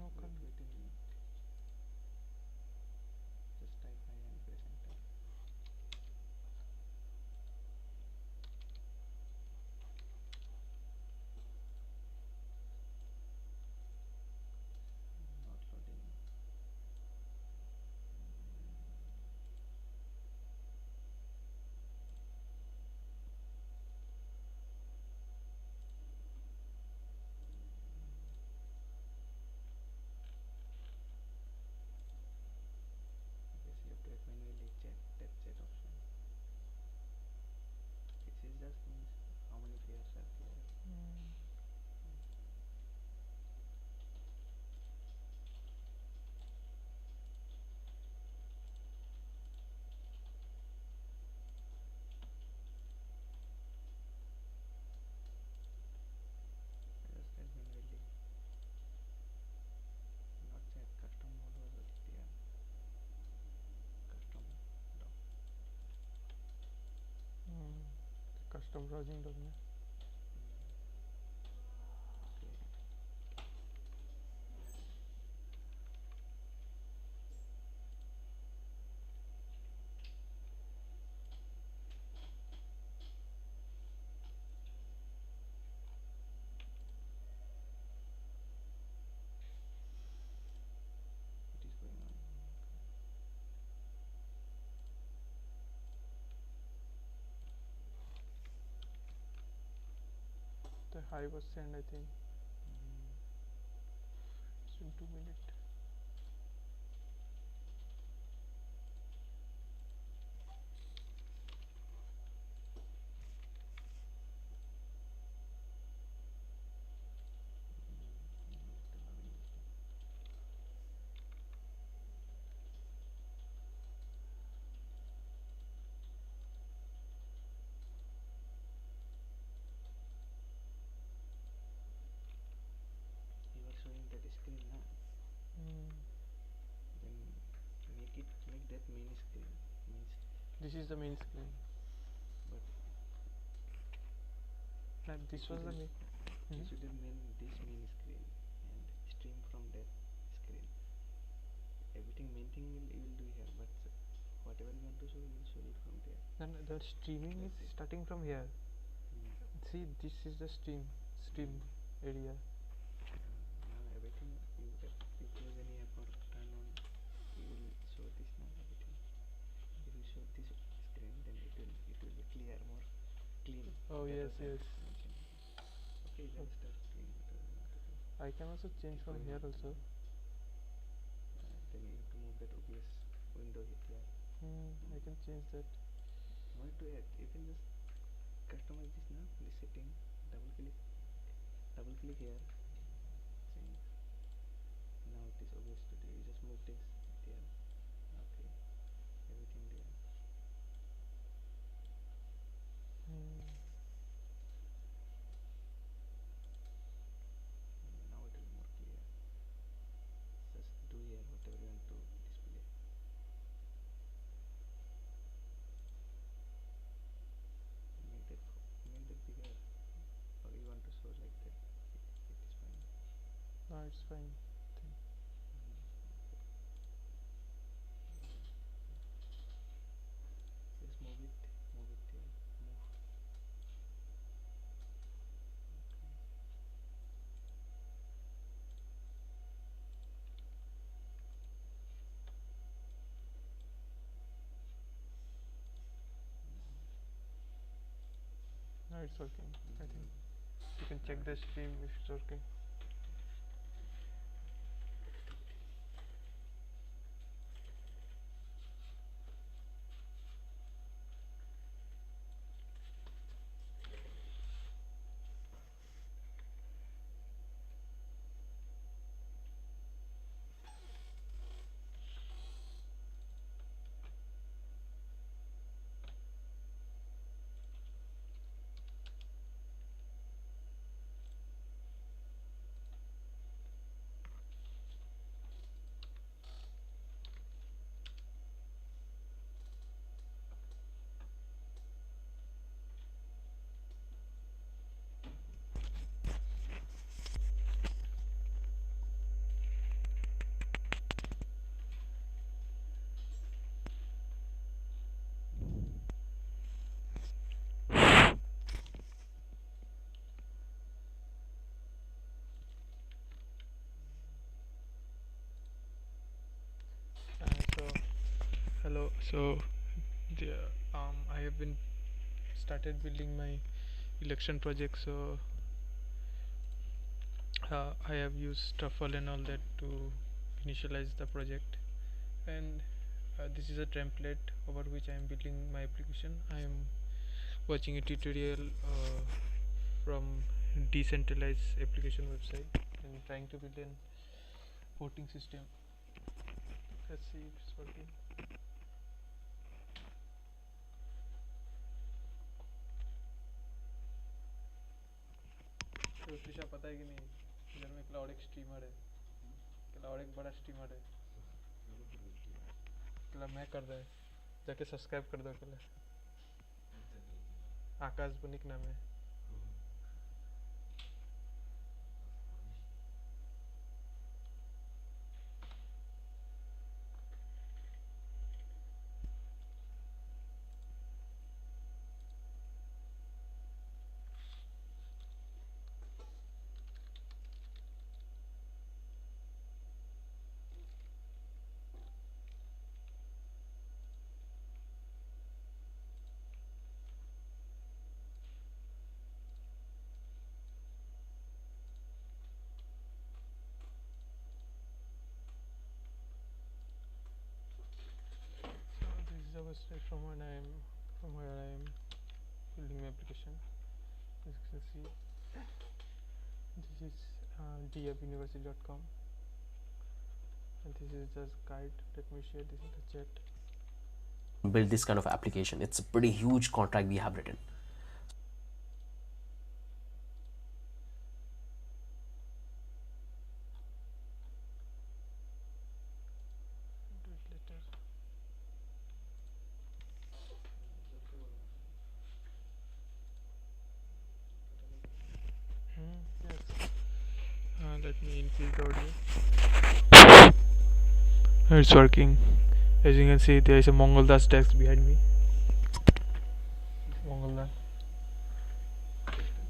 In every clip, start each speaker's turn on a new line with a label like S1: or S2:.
S1: Wait, wait a minute. Just type hi and press enter. Not loading. Okay, select manually chat, tap chat option. This is just means how many players are there. Just type manually. Not chat. Custom mode was there. Custom doc.
S2: Custom browsing domain.
S1: Okay. It is going on.
S2: The hi was sent, I think. It's in 2 minutes.
S1: Still loading. You are showing that screen now. Then make that main screen. Means
S2: This is the main screen.
S1: but
S2: Like this was the main.
S1: you should have this main screen and stream from that screen. Everything main thing you will do here, but whatever you want to show, you will show it from there.
S2: Then the streaming
S1: That's
S2: is
S1: it.
S2: starting from here. See, this is the stream area.
S1: Now everything you close any app or turn on, you will show this now everything. If you show this screen, then it will be clear, more clean.
S2: Oh,
S1: That
S2: yes,
S1: was I
S2: yes.
S1: mentioned. Okay, let's start doing whatever you want to do.
S2: I can also change from here also.
S1: Then you have to move that OBS window here.
S2: I can change that.
S1: You want to add, you can just customize this now. This setting, double click here, change. Now it is OBS studio. You just move this there. Okay, everything there. Now it will be more clear. Just do here whatever you want to display. Make that bigger, or you want to show like that. It is fine.
S2: No, it's fine.
S1: Just move it here. Move. Okay.
S2: No, it's working. I think you can check the stream if it's working. So the, I have been started building my election project. So I have used Truffle and all that to initialize the project, and this is a template over which I am building my application. I am watching a tutorial from decentralized application website and trying to build an voting system. Let's see if it's working. तो त्रिशा पता है कि नहीं, इधर में cloud एक streamer है, cloud एक बड़ा स्ट्रीमर है, क्लाउड मैं कर रहा है, जाके सब्सक्राइब कर दो पहले। आकाश बनिक नाम है। So this is our from where I am building my application. As you can see, this is dubuniversity.com, and this is just guide. Let me share this in the chat.
S3: Build this kind of application. It's a pretty huge contract we have written.
S2: Do it later. Yes. Let me increase the audio. It's working. As you can see, there is a Mongoldas text behind me. Mongoldas.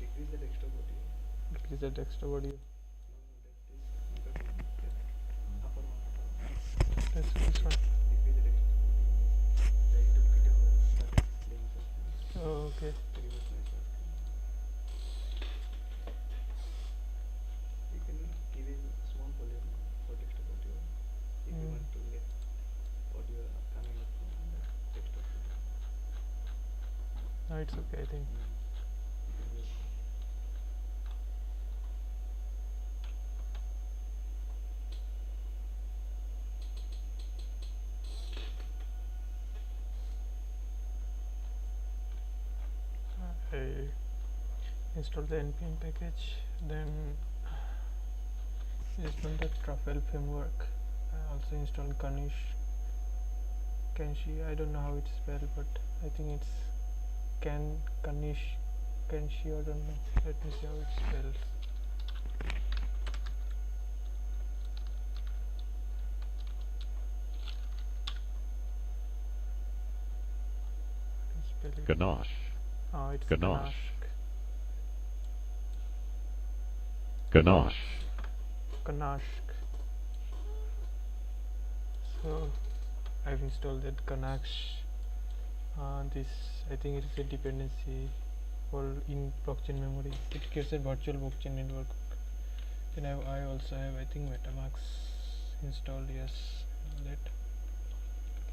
S1: Decrease the text of audio.
S2: Decrease the text of audio.
S1: Upper one.
S2: Let's do this one.
S1: Decrease the text of audio. Try to video started playing first.
S2: Oh, okay.
S1: Reverse noise work. You can give a small volume for text of audio if you want to get audio coming up from the text of audio.
S2: No, it's okay, I think.
S1: You can do it.
S2: I install the npm package, then install the Truffle framework. I also installed Kanshi. I don't know how it's spelled, but I think it's Kanshi. I don't know. Let me see how it's spelled.
S4: Ganache.
S2: Oh, it's
S4: Ganache.
S2: Ganache.
S4: Ganache.
S2: Ganache. So I've installed that Ganache. This, I think it is a dependency for in blockchain memory. It creates a virtual blockchain network. Then I also have, I think, MetaMask installed. Yes, that.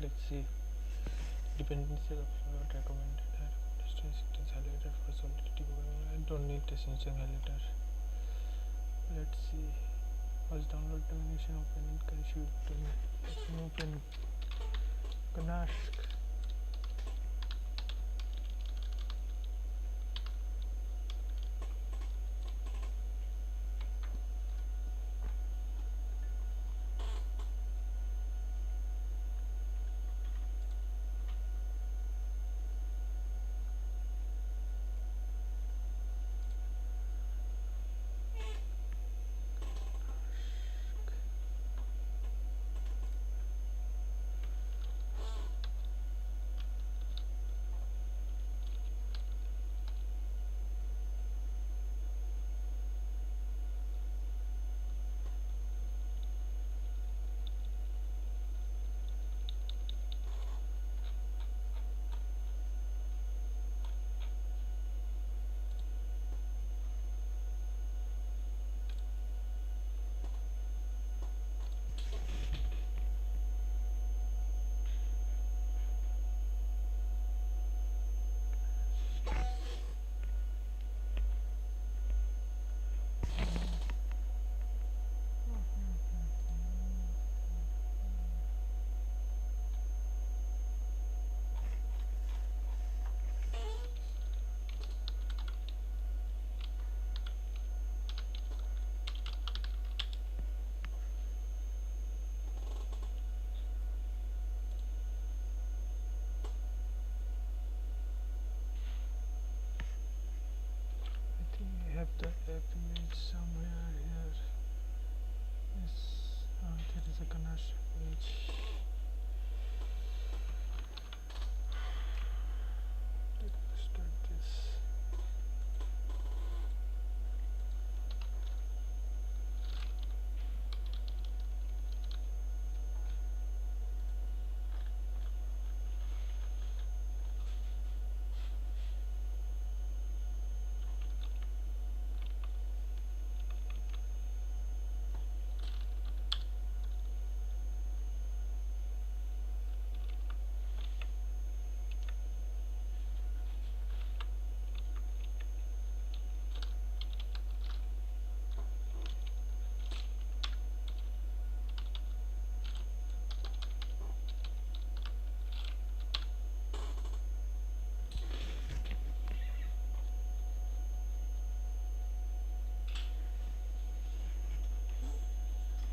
S2: Let's see. Dependency of recommended instance highlighter for solidity programming. I don't need this instance highlighter. Let's see. First download termination open and can shoot open Ganache. the app image somewhere here. Yes, there is a Ganesh image. Let's start this.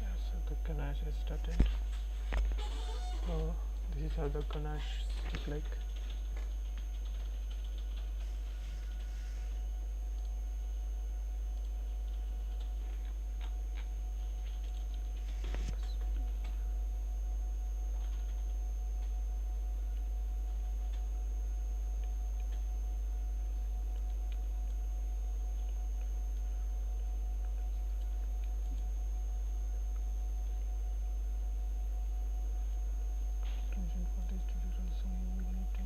S2: Yeah, so the Ganesh has started. So this is how the Ganesh look like. Attention for this tutorial, so you will need to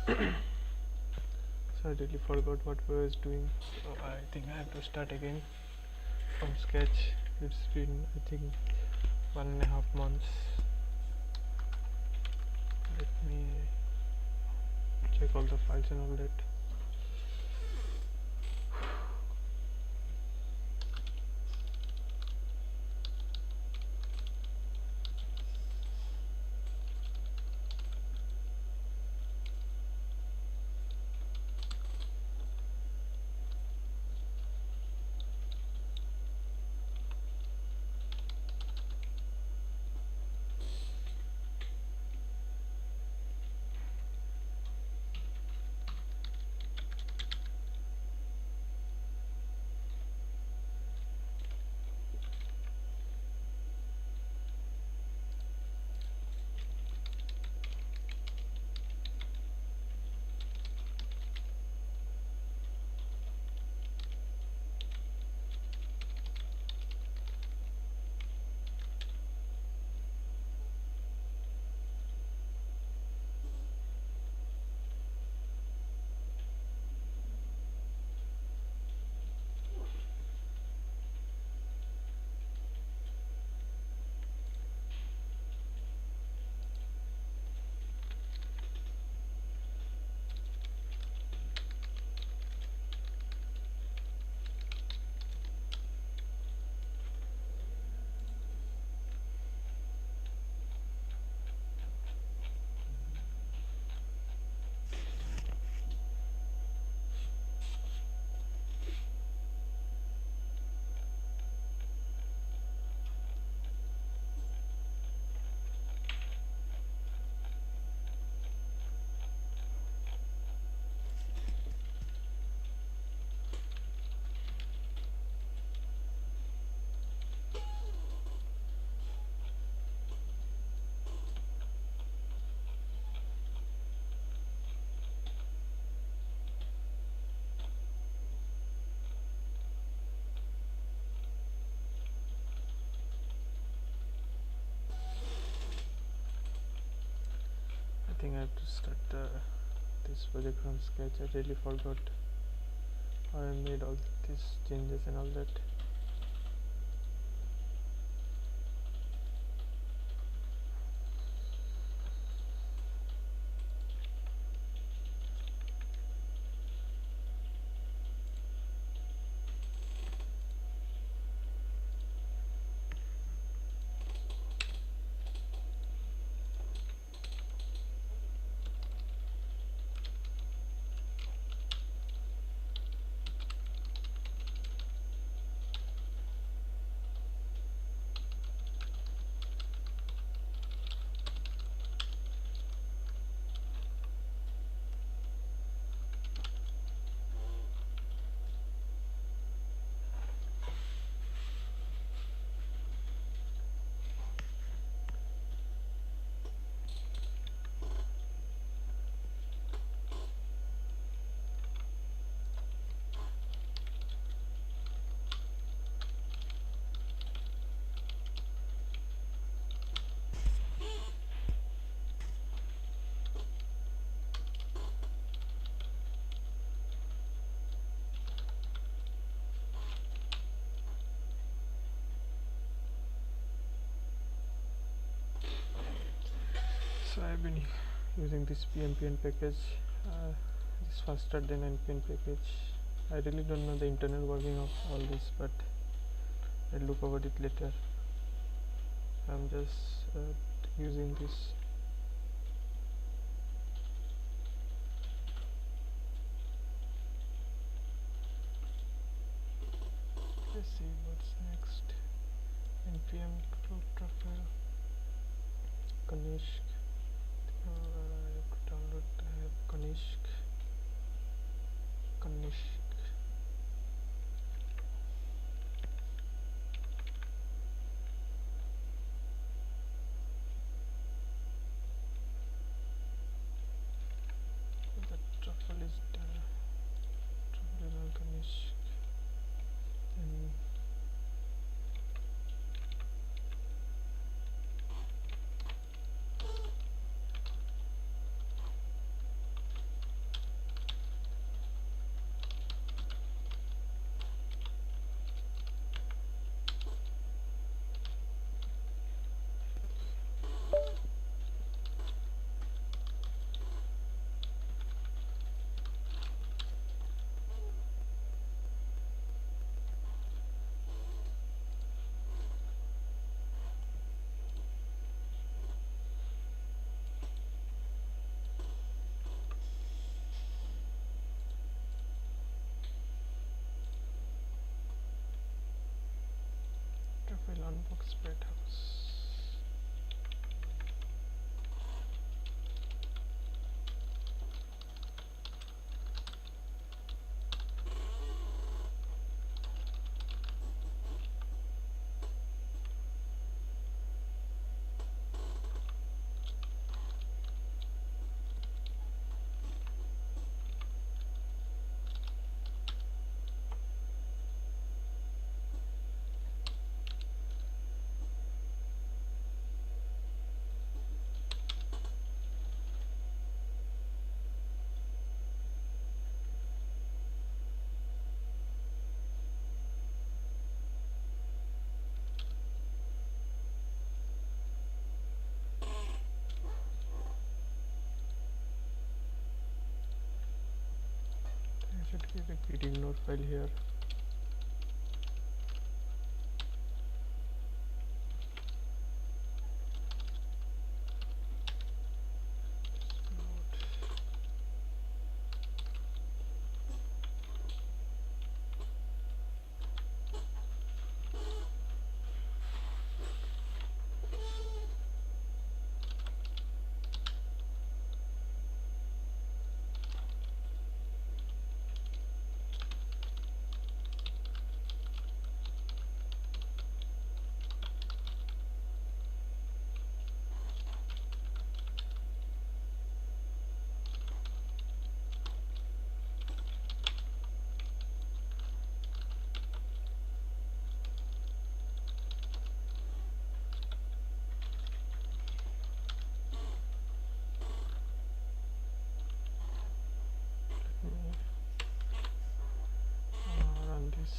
S2: So I really forgot what I was doing. So I think I have to start again from sketch. It's been, I think, 1.5 months. Let me check all the files and all that. I think I have to start this project from sketch. I really forgot how I made all these changes and all that. So I've been using this PMPN package. It's faster than NPN package. I really don't know the internal working of all this, but I'll look over it later. I'm just using this. Let's see what's next. NPM profile Kanishk. I have to download. I have Kanishk. The truffle is done. Truffle is on Kanishk. And unbox spread house. I should keep a git ignore file here. Run this.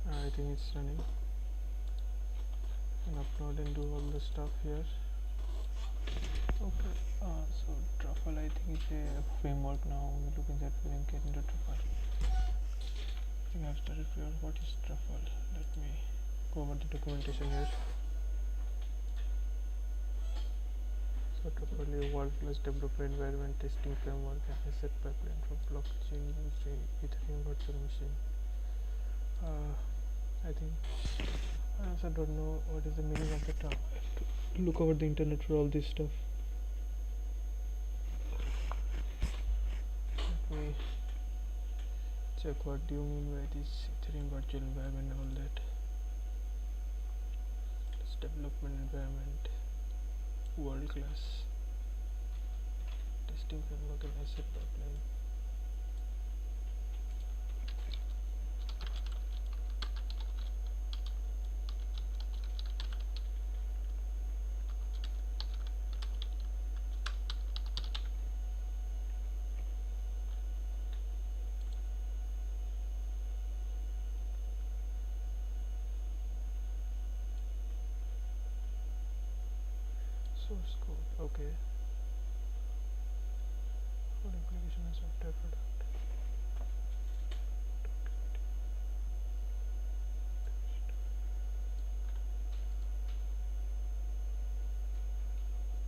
S2: I think it's running. And upload and do all the stuff here. Okay, so Truffle I think is a framework now. We look inside and get into Truffle. I have started figure out what is Truffle. Let me go over the documentation here. So Truffle is a world-class developer environment testing framework and asset pipeline for blockchain using Ethereum virtual machine. I think I also don't know what is the meaning of the term. I have to look over the internet for all this stuff. Let me check what do you mean by this Ethereum virtual environment and all that. This development environment, world class testing framework and asset pipeline. Source code, okay. For application and software product.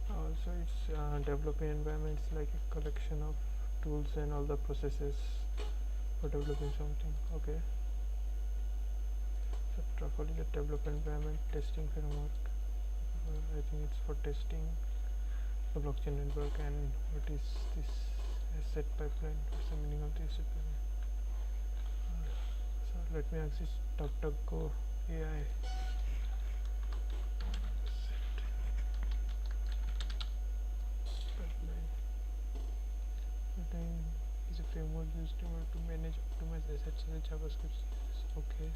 S2: Also, it's developing environment is like a collection of tools and all the processes for developing something. Okay. So Truffle is a development environment testing framework. I think it's for testing the blockchain network. And what is this asset pipeline? What's the meaning of the asset pipeline? So let me access DuckDuckGo AI. Pipeline. Pipeline is a framework used to manage optimize assets in the JavaScript. Okay.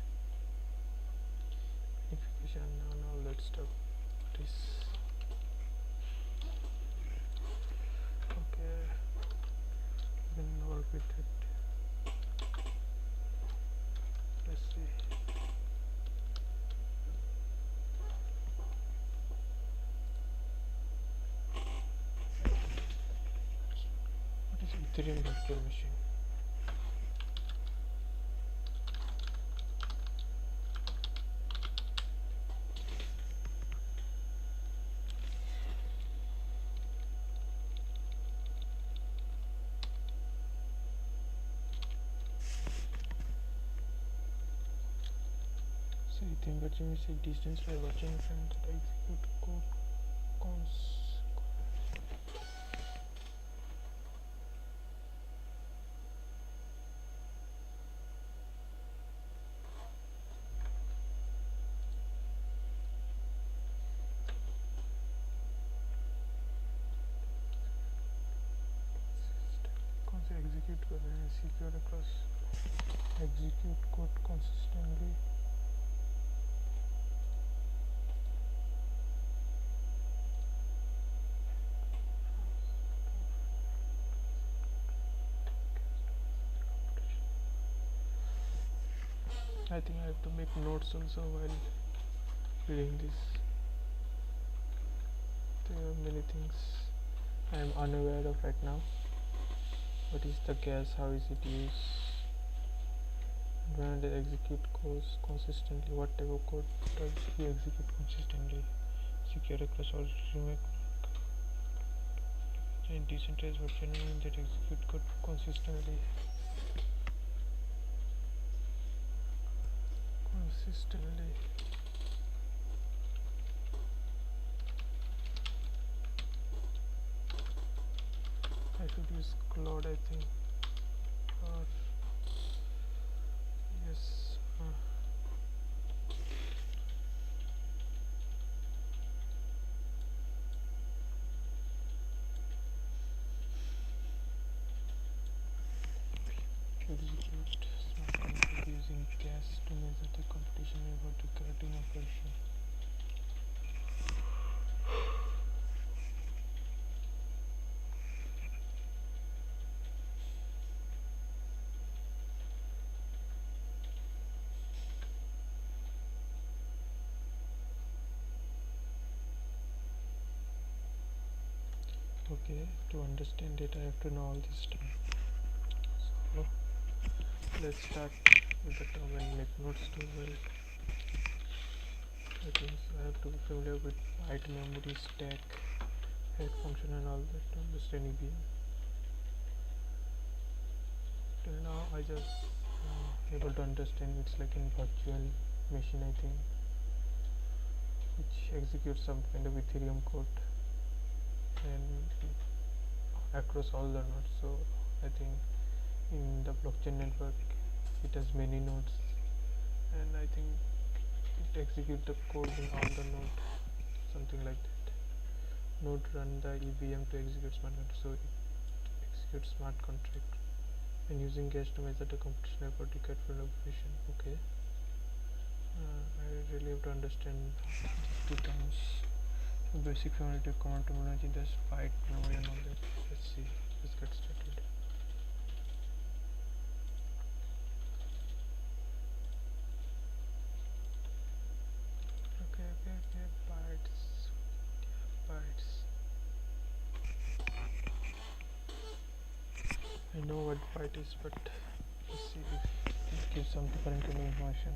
S2: Unification and all that stuff. Okay, we can work with it. Let's see. What is Ethereum virtual machine? think watching is a distance by watching from that execute code cons. Execute code and secure across execute code consistently. I think I have to make notes also while reading this. There are many things I am unaware of right now. What is the gas? How is it used? When they execute codes consistently, what type of code does he execute consistently? Secure across all remake and decentralized version that execute code consistently. I should use Claude, I think. Or yes. Execute smart contract using gas to measure the competition about the current operation. Okay, to understand it I have to know all this stuff. So let's start with the term and make notes too well. I think I have to be familiar with byte memory stack, head function and all that to understand EVM. Till now I just able to understand it's like in virtual machine, I think, which executes some kind of Ethereum code and across all the nodes. So I think in the blockchain network it has many nodes, and I think it executes the code in all the nodes, something like that. Node run the EVM to execute smart contract, so it executes smart contract and using gas to measure the competition effort required for operation. Okay, I really have to understand these two terms. So basic familiarity with command terminology, there's byte memory and all that. Let's see, let's get started. Okay, bytes. I know what byte is, but let's see if it gives some different kind of information.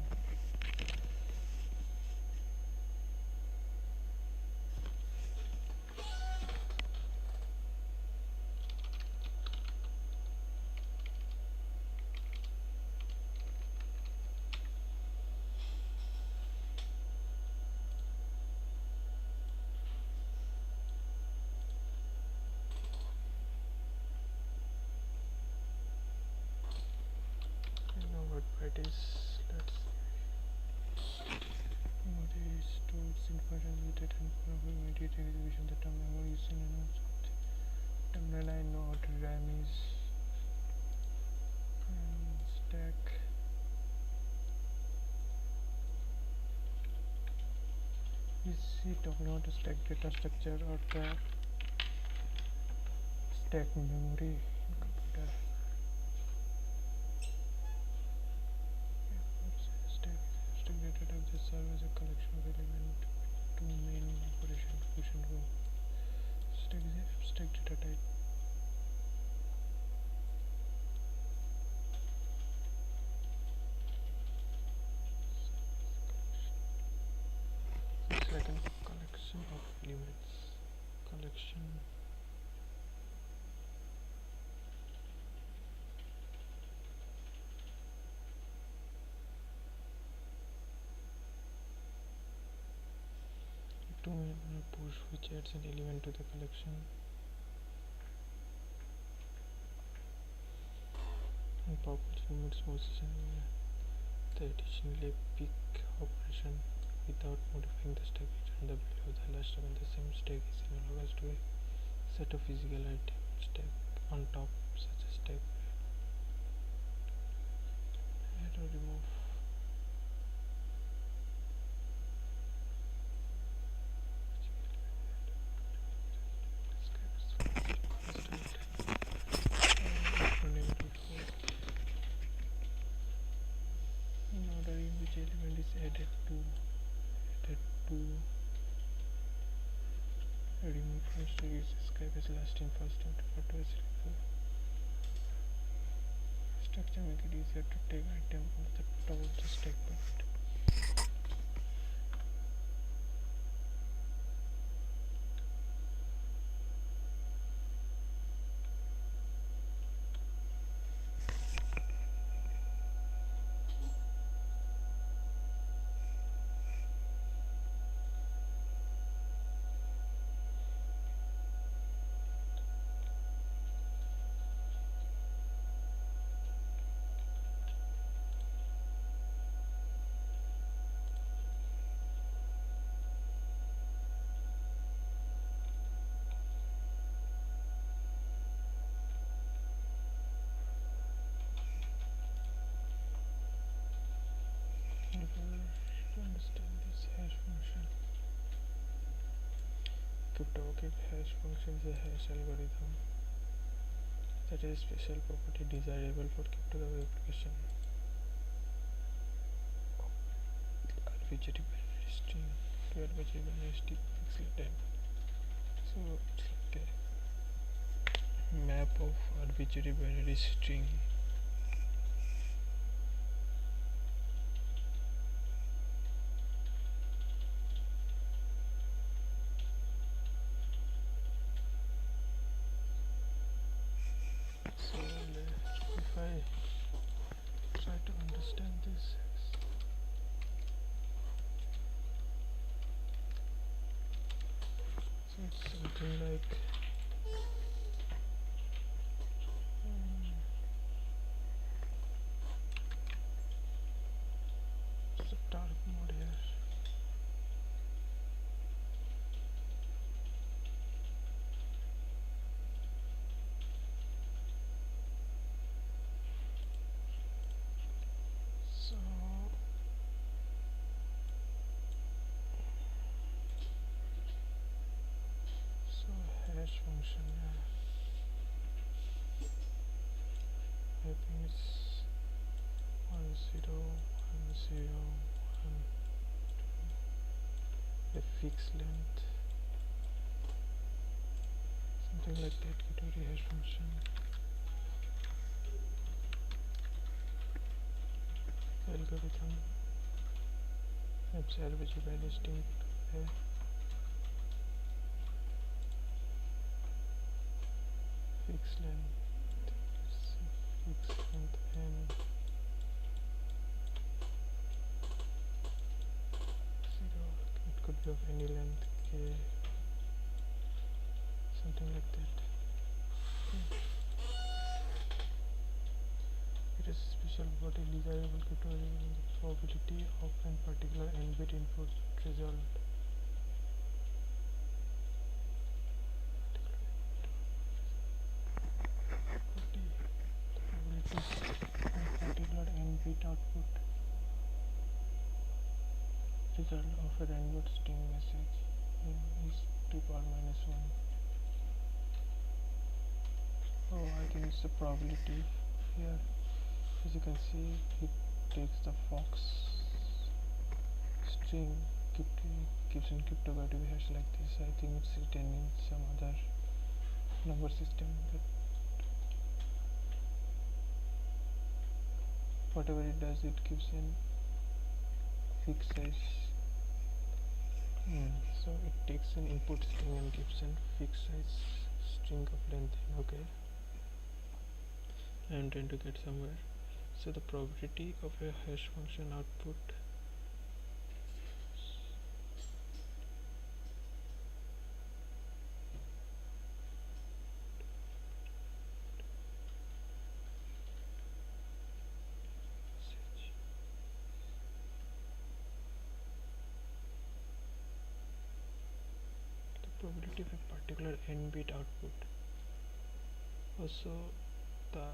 S2: It is, let's memory stores information with it and probably immediate execution. The term memory is synonymous with terminal. I know what RAM is and stack. Is he talking about the stack data structure or the stack memory in computer? Stack data type just serve as a collection of element to main operation push and go. Stack data type. It's like a collection of elements. Collection. to push which adds an element to the collection, and population limits position the additionally pick operation without modifying the stack return the value of the last step, and the same stack is analogous to a set of physical item stack on top such as stack add or remove. In order in which element is added to remove from stack is described as last in first out, referred to as removal. Structure make it easier to take item off the top of the stack, but to understand this hash function, cryptographic hash function is a hash algorithm that is a special property desirable for cryptographic application. Arbitrary binary string to arbitrary binary string pixelated. So it's like a map of arbitrary binary string. So if I try to understand this, so it's something like it's a dark mode here. So hash function, I think it's 1 0 1 0 1 2, a fixed length, something like that. Category hash function, algorithm, it's arbitrary by distinct fixed length, fixed length n 0, it could be of any length k, something like that. It is a special but a desirable cryptography in the probability of a particular n-bit input result. Particular n-bit output result of a n-bit string message is to power minus 1. Oh, I think it's the probability here. As you can see, it takes the fox string, gives in cryptographic hash like this. I think it's written in some other number system, but whatever it does, it gives in fixed size. So it takes an input string and gives in fixed size string of length. Okay, I am trying to get somewhere. So the probability of a hash function output particular n bit output. Also the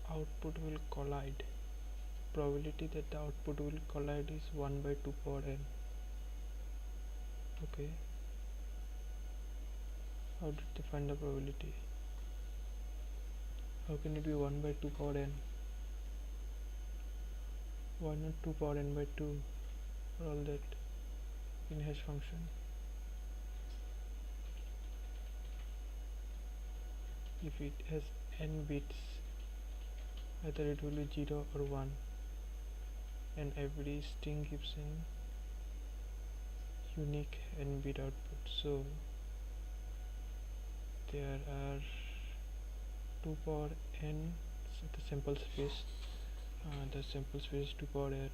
S2: output will collide. Probability that the output will collide is 1 by 2 power n. Okay, how did they find the probability? How can it be 1 by 2 power n? Why not 2 power n by 2 or all that in hash function? If it has n bits, either it will be 0 or 1, and every string gives an unique n bit output. So there are 2 power n, so the sample space, the sample space 2 power n,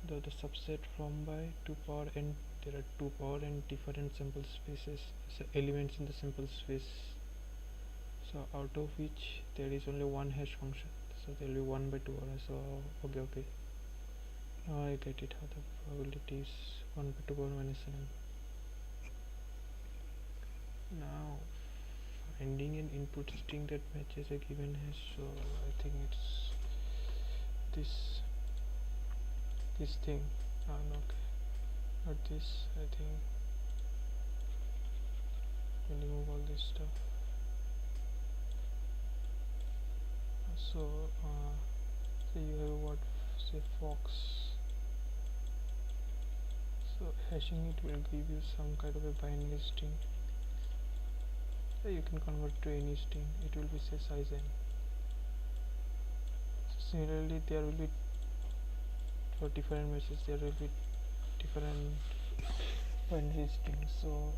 S2: the subset from by 2 power n, there are 2 power n different sample spaces, so elements in the sample space, so out of which there is only one hash function, so there will be 1 by 2 power. So okay, now I get it, how the probability is 1 by 2 power minus n. Now finding an input string that matches a given hash, so I think it's this thing. No, okay, not this. I think we'll remove all this stuff. So you have what, say fox, so hashing it will give you some kind of a binary string. You can convert to any string, it will be say size n. So similarly there will be, for different messages there will be different binary strings. So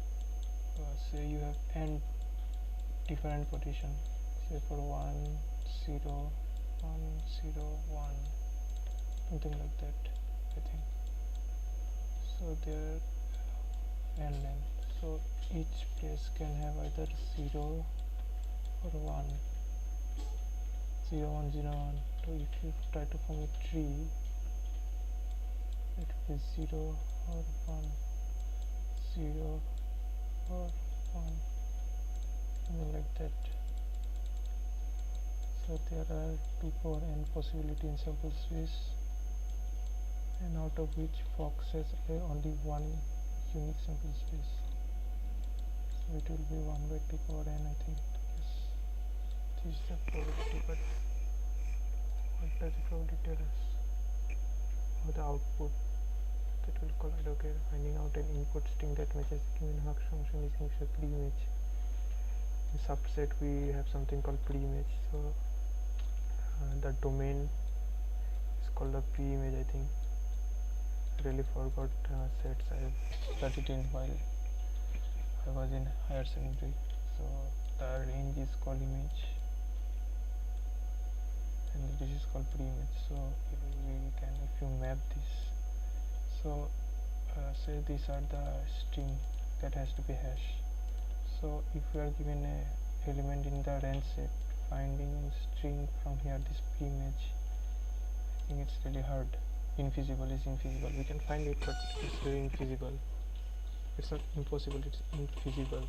S2: say you have n different position, say for 1 0 1 0 1, something like that, I think. So there n length, so each place can have either 0 or 1, 0 1 0 1. So if you try to form a tree, it will be 0 or 1, 0 or 1, something like that. So there are 2 power n possibility in sample space, and out of which fox has only one unique sample space. So it will be 1 by 2 power n, I think. Yes, this is the probability, but what does the probability tell us? Or the output that will collide. Okay, finding out an input string that matches the given hash function is a pre-image. In subset we have something called pre-image, so the domain is called a pre-image, I think. Really forgot sets. I have studied in while I was in higher secondary. So the range is called image and this is called pre-image. So we can, if you map this, so say these are the string that has to be hash. So if we are given a element in the range set, finding a string from here, this pre-image, I think it's really hard. Infeasible is infeasible. We can find it, but it's very infeasible. It's not impossible, it's infeasible.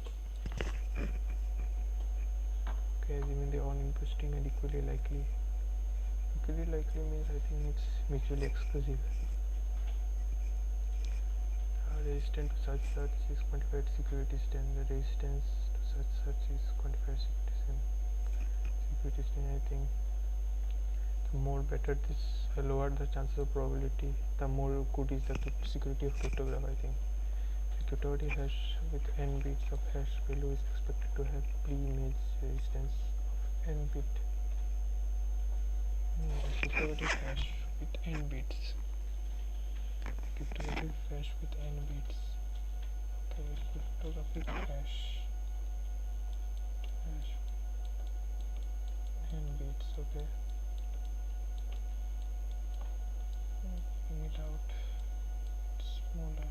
S2: Okay, assuming they own input string and equally likely. Equally likely means I think it's mutually exclusive. Resistance to such is quantified security string. The resistance to such is quantified security string. Security string, I think the more better this, lower the chances of probability, the more good is the security of cryptograph, I think. A cryptographic hash with n bits of hash value is expected to have pre-image resistance of n bit. Cryptographic hash with n bits. Cryptographic hash with n bits. Okay, cryptographic hash n bits. Okay. Bring it out smaller.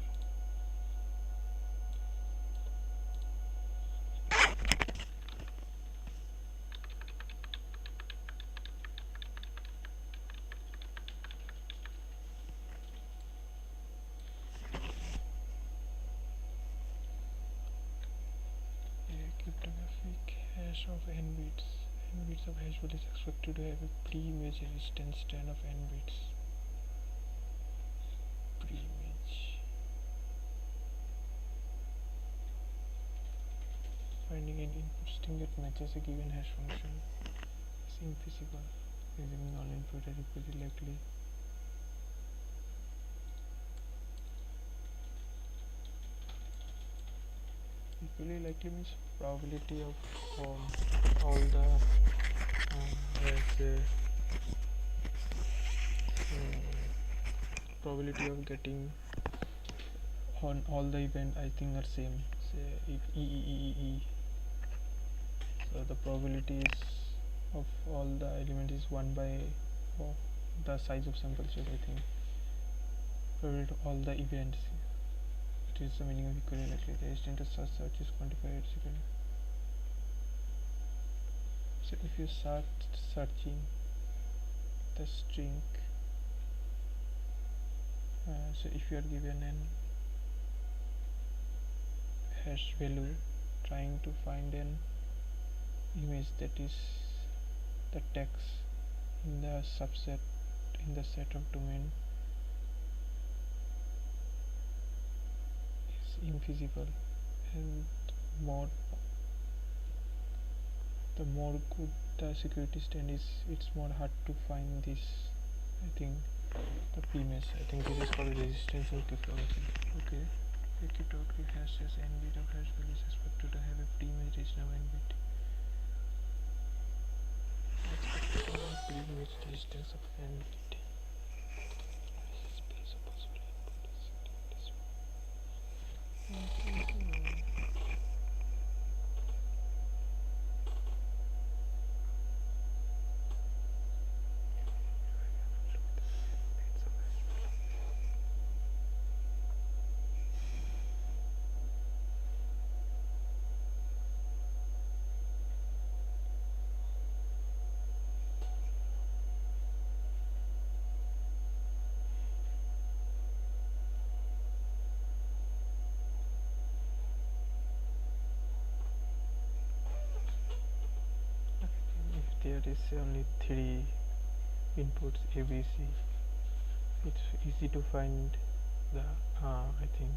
S2: hash of n bits. N bits of hash value is expected to have a pre-image resistance 10 of n bits. Pre-image. Finding an input string that matches a given hash function is infeasible. Assuming all input are equally likely. Equally likely means probability of all the let's say probability of getting on all the event I think are same. Say if E. So the probability is of all the element is 1 by the size of sample set, I think. Probability of all the events. It is the meaning of equally likely. The extent of such search is quantified second. So if you start searching the string, so if you are given an hash value, trying to find an image that is the text in the subset in the set of domain is infeasible, and the more good the security stand is, it's more hard to find this. I think the PMS, I think this is called resistance in cryptography. Okay, a cryptography hash has n bit of hash value is expected to have a pre-image resistance of n bit. Expected to have pre-image resistance of n bit. Space of possible input is this one. There is only 3 inputs ABC. It's easy to find the I think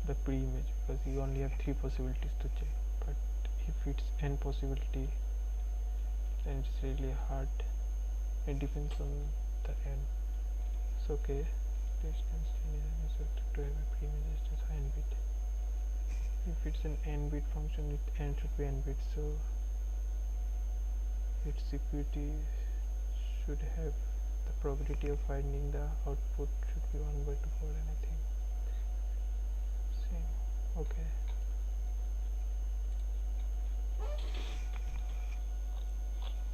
S2: the pre-image because you only have 3 possibilities to check. But if it's n possibility, then it's really hard. It depends on the n. It's okay. Distance is expected to have a pre-image distance n bit. If it's an n bit function, it n should be n bit. So its security should have the probability of finding the output should be 1 by 2 and I think same. Okay,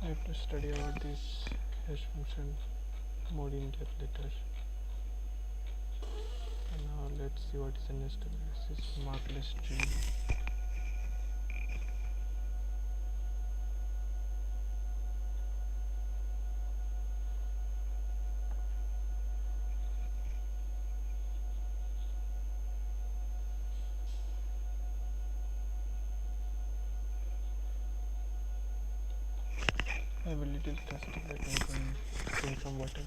S2: I have to study about this hash function more in depth later. And now let's see what is the next step. This is markless tree. I have a little thirsty, let me go and drink some water.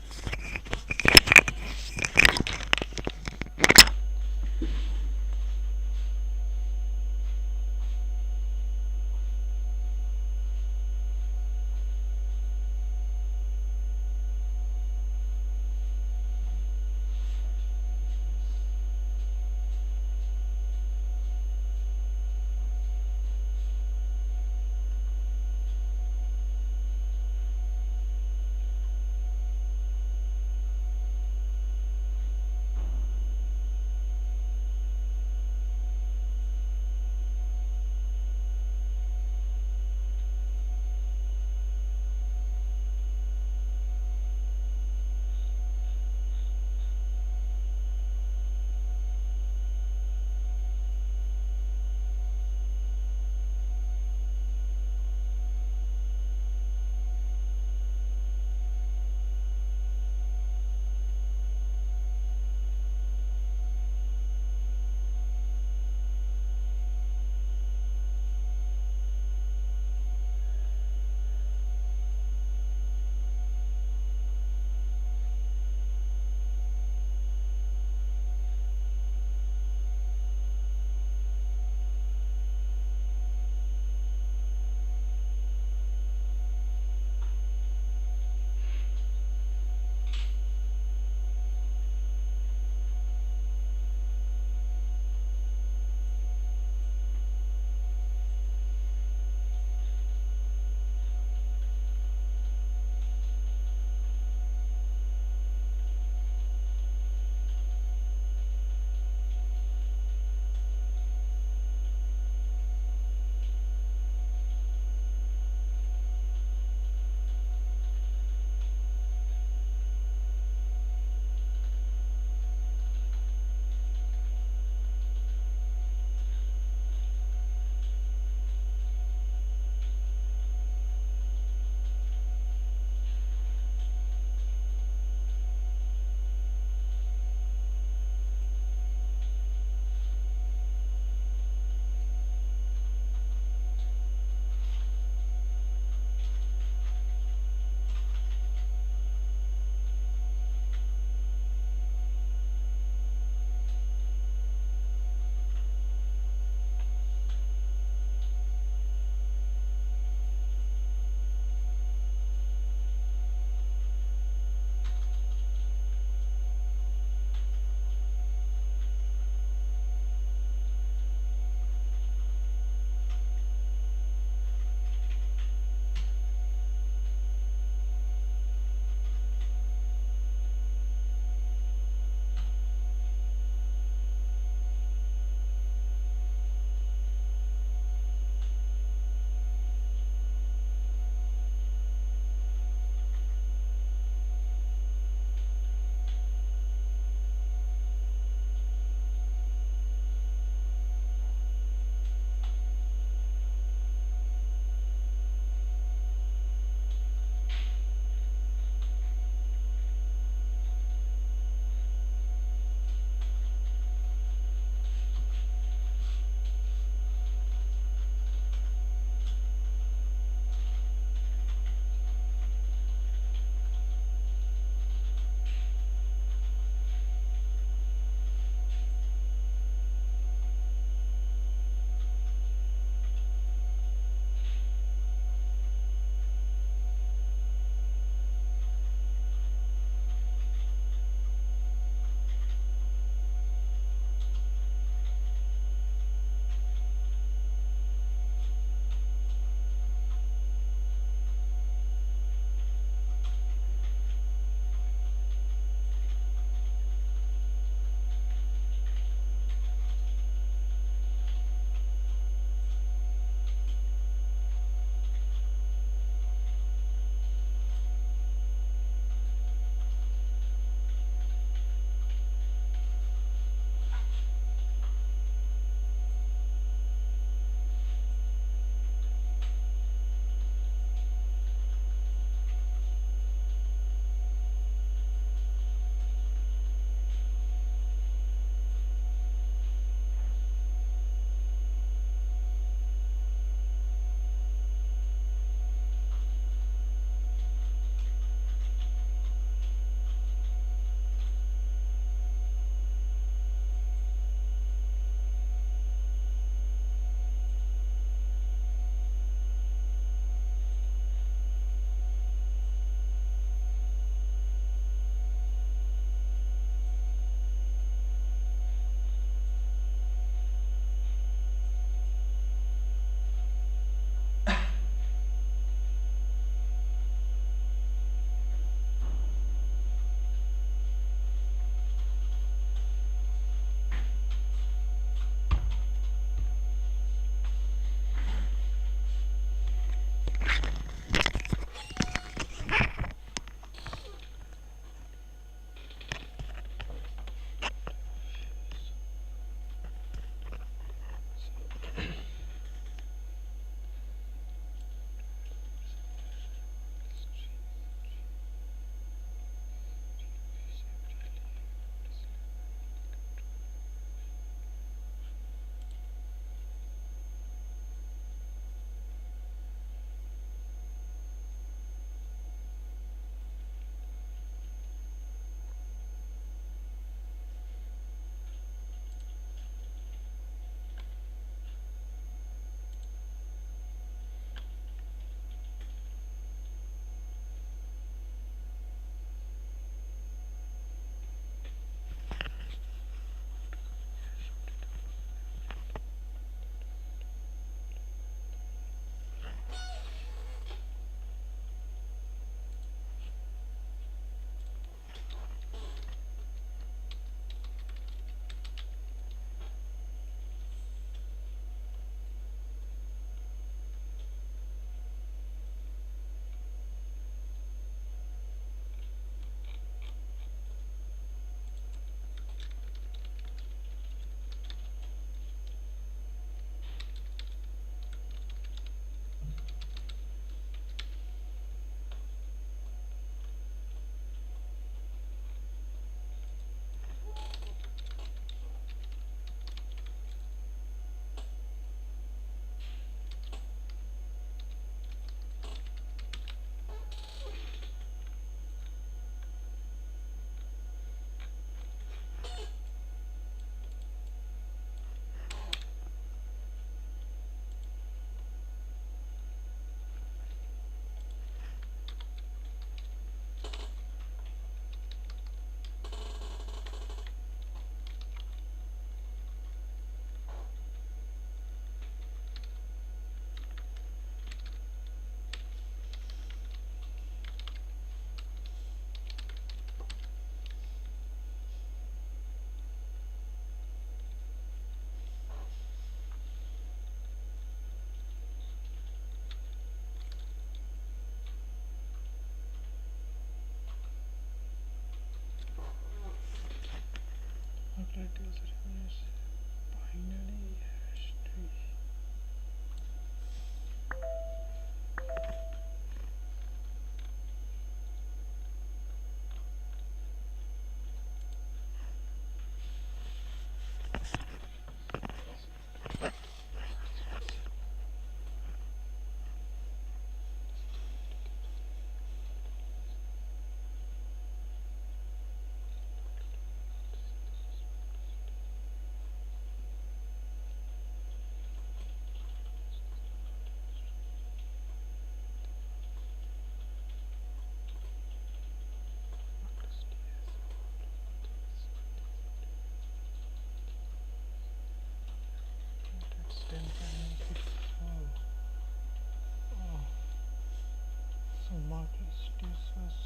S2: This was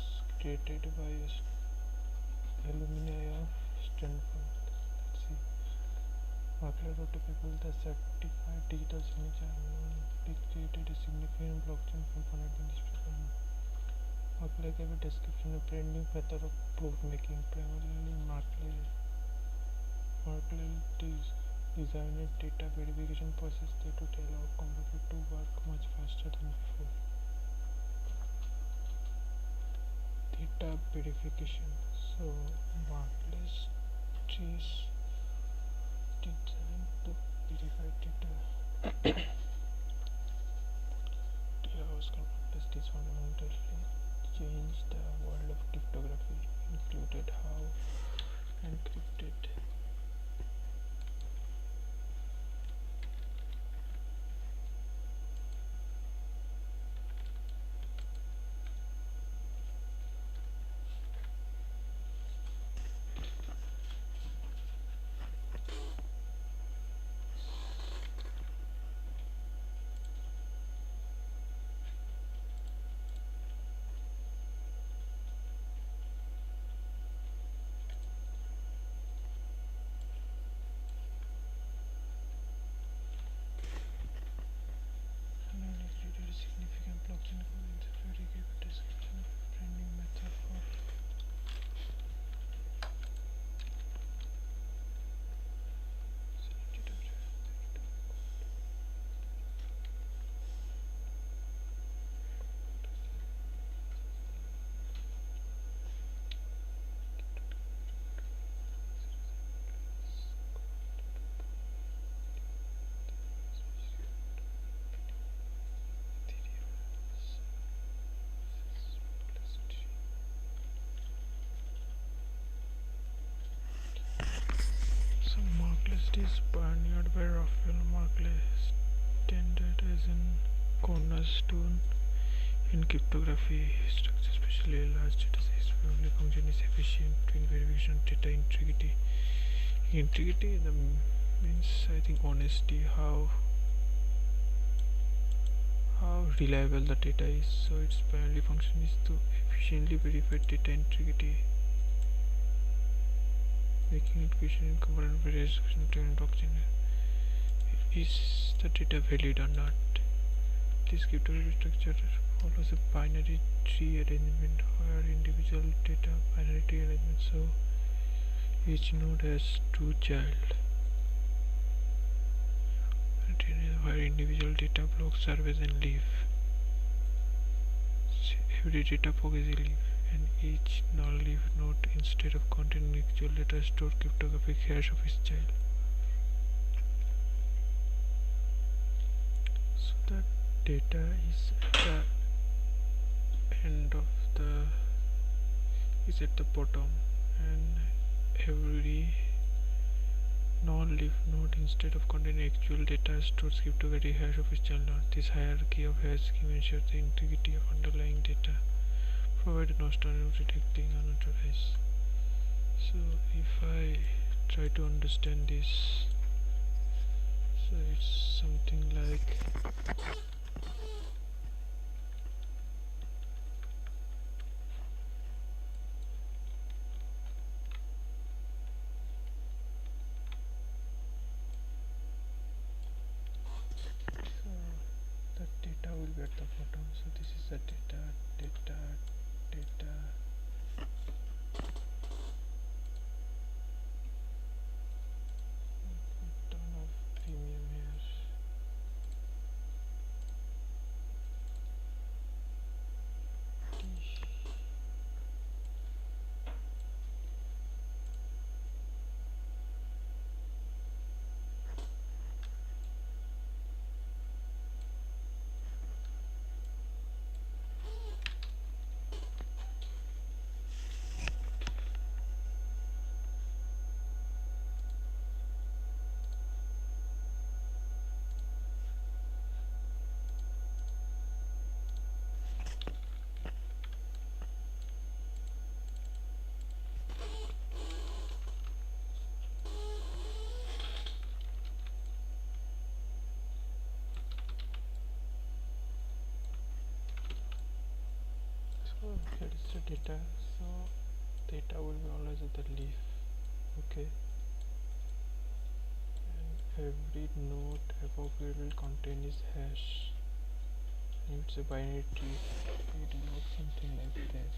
S2: created by alumni of Stanford. Let's see. Makler wrote to people the certified digital signature they created a significant blockchain component in this program. Makler gave a description of branding method of proof making. Primarily, Makler designed a data verification process that would allow computers to work much faster than before. Data verification. So, Makler's trees designed to verify data. Datahouse Complexes fundamentally changed the world of cryptography, included how encrypted created a significant blockchain component. Very gave a description of branding method for so Markless is pioneered by Raphael Markless, standard as an cornerstone in cryptography structure, especially large data sets. Probably function is efficient in verification of data integrity. Integrity means I think honesty, how reliable the data is. So its primary function is to efficiently verify data integrity, making it efficient in component verification to blockchain. Is the data valid or not? This cryptography structure follows a binary tree arrangement where individual data binary tree arrangement, so each node has two child, where individual data blocks serve as a leaf. Every data block is a leaf, and each non-leaf node, instead of containing actual data, store cryptographic hash of its child. So the data is at the end of the is at the bottom, and every non-leaf node, instead of containing actual data, stores cryptographic hash of its child node. This hierarchy of hash scheme ensures the integrity of underlying data, provide no standard detecting unauthorized. So if I try to understand this, so it's something like the data will be at the bottom. So this is the data. Put ton of premium here. here is the data. So data will be always at the leaf. Okay, and every node above it will contain its hash. And it's a binary tree. It will look something like that.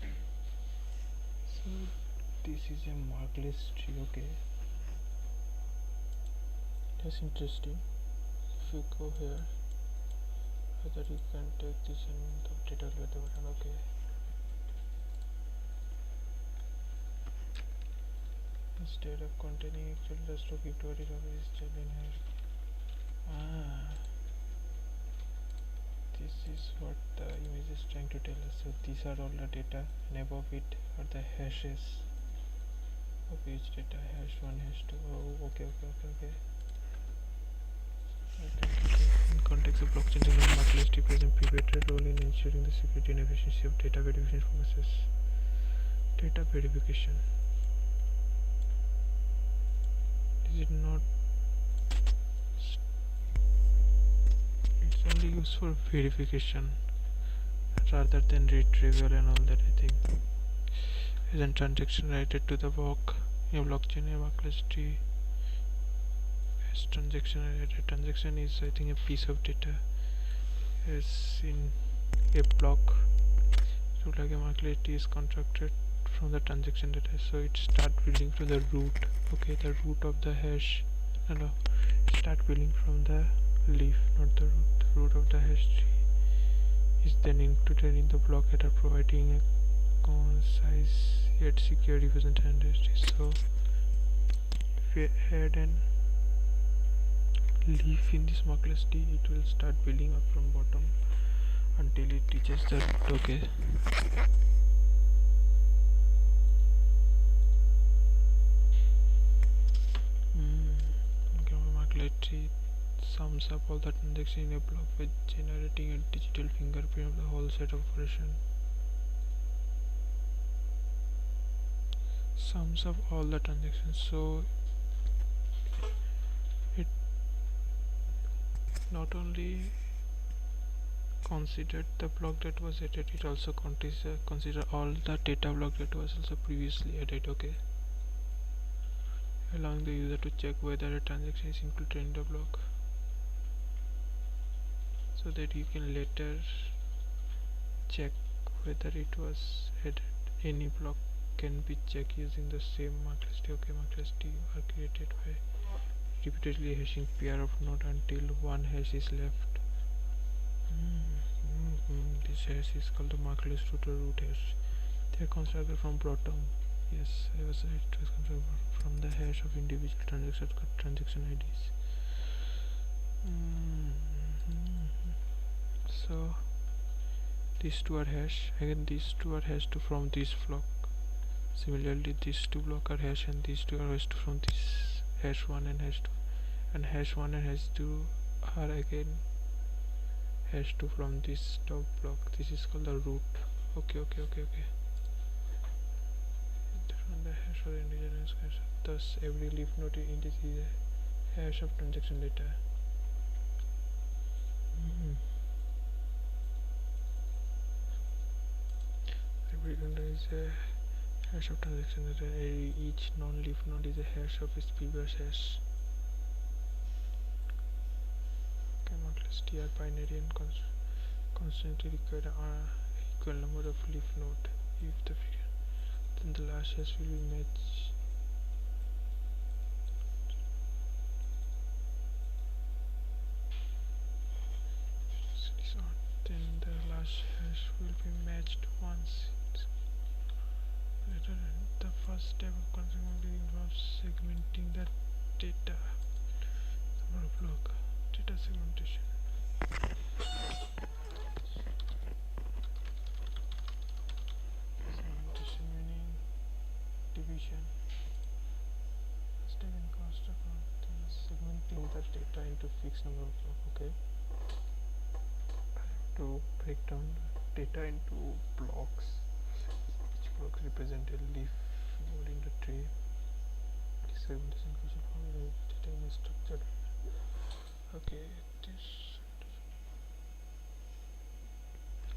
S2: So this is a markless tree. Okay, that's interesting. If you go here, whether you can take this and the data will get the button. Okay, instead of containing actual just to keep to it is still in here. This is what the image is trying to tell us. So these are all the data, and above it are the hashes of each data. Hash 1, hash 2. Oh, okay. In context of blockchain technology, markless tree plays a pivotal role in ensuring the security and efficiency of data verification process. Data verification. Is it not? It's only used for verification rather than retrieval and all that, I think. Is a transaction related to the block in a blockchain, a markless tree. As transaction related, transaction is I think a piece of data as in a block. So like a markless tree is constructed from the transaction data, so it start building from the root. Okay, the root of the hash. No, start building from the leaf, not the root. The root of the hash tree is then included in the block header, providing a concise yet secure representation. So if we add an leaf in this markless tree, it will start building up from bottom until it reaches the root. Okay. Markless tree sums up all the transactions in a block with generating a digital fingerprint of the whole set of operations. Sums up all the transactions, so it not only considered the block that was added, it also consider all the data block that was also previously added. Okay, allowing the user to check whether a transaction is included in the block, so that you can later check whether it was added. Any block can be checked using the same markless tree. Okay, markless tree are created by repeatedly hashing pair of node until one hash is left. This hash is called the markless root or root hash. They are constructed from bottom. Yes, I was right. It was constructed from the hash of individual transaction IDs. So these two are hash. Again, these two are hashed from this block. Similarly, these two blocks are hash, and these two are hashed from this hash 1 and hash 2. And hash 1 and hash 2 are again hash 2 from this top block. This is called the root. Okay. From the hash or integer hash. Thus, every leaf node in this is a hash of transaction data. Every node is a hash of transaction data. Each non-leaf node is a hash of its previous hash. Markless tree are binary and constantly require an equal number of leaf node. If the figure, then the last hash will be matched. Then the last hash will be matched once. Later, the first step of consequently involves segmenting the data. Number of block. Data segmentation. Segmentation meaning division. Step in cost of segmenting the data into fixed number of blocks. Okay. I have to break down the data into blocks. Each block represent a leaf node in the tree. This segmentation function formula data in a structured. Okay, this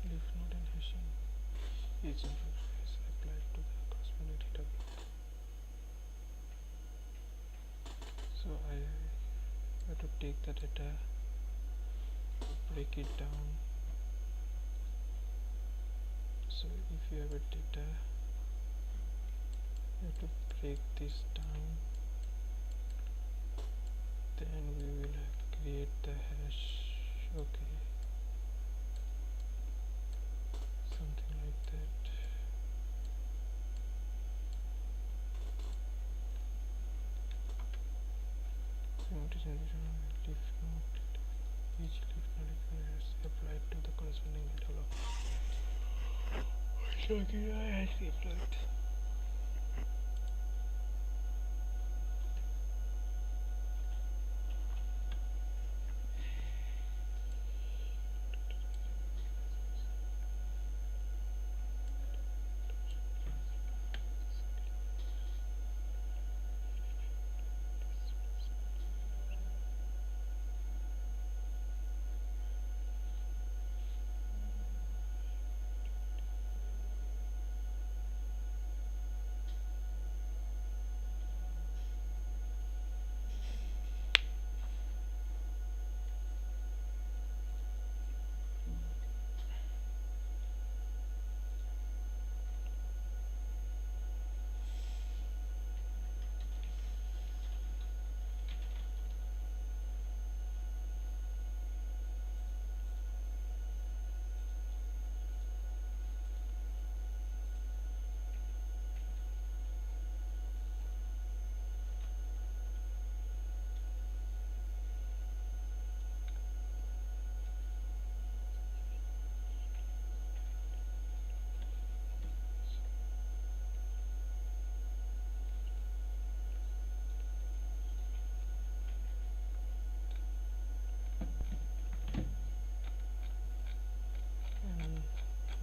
S2: leaf node and hashing each input is applied to the corresponding data block. So I have to take the data, break it down. So if you have a data, you have to break this down, then we will have to create the hash. Okay, something like that. Each leaf node is applied to the corresponding data block. So okay, I had applied.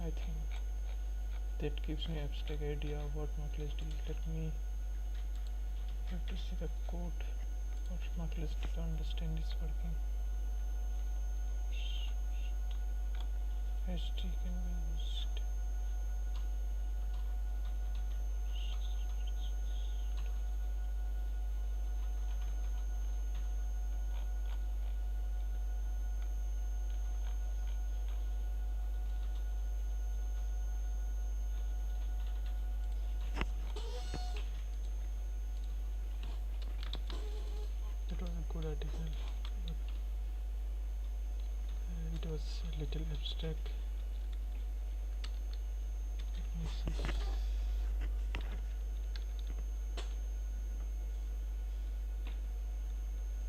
S2: I think that gives me abstract idea of what marklist is. Let me have to see the code of marklist to understand it's working. HT can be used. It was a good article, but it was a little abstract. Let me see.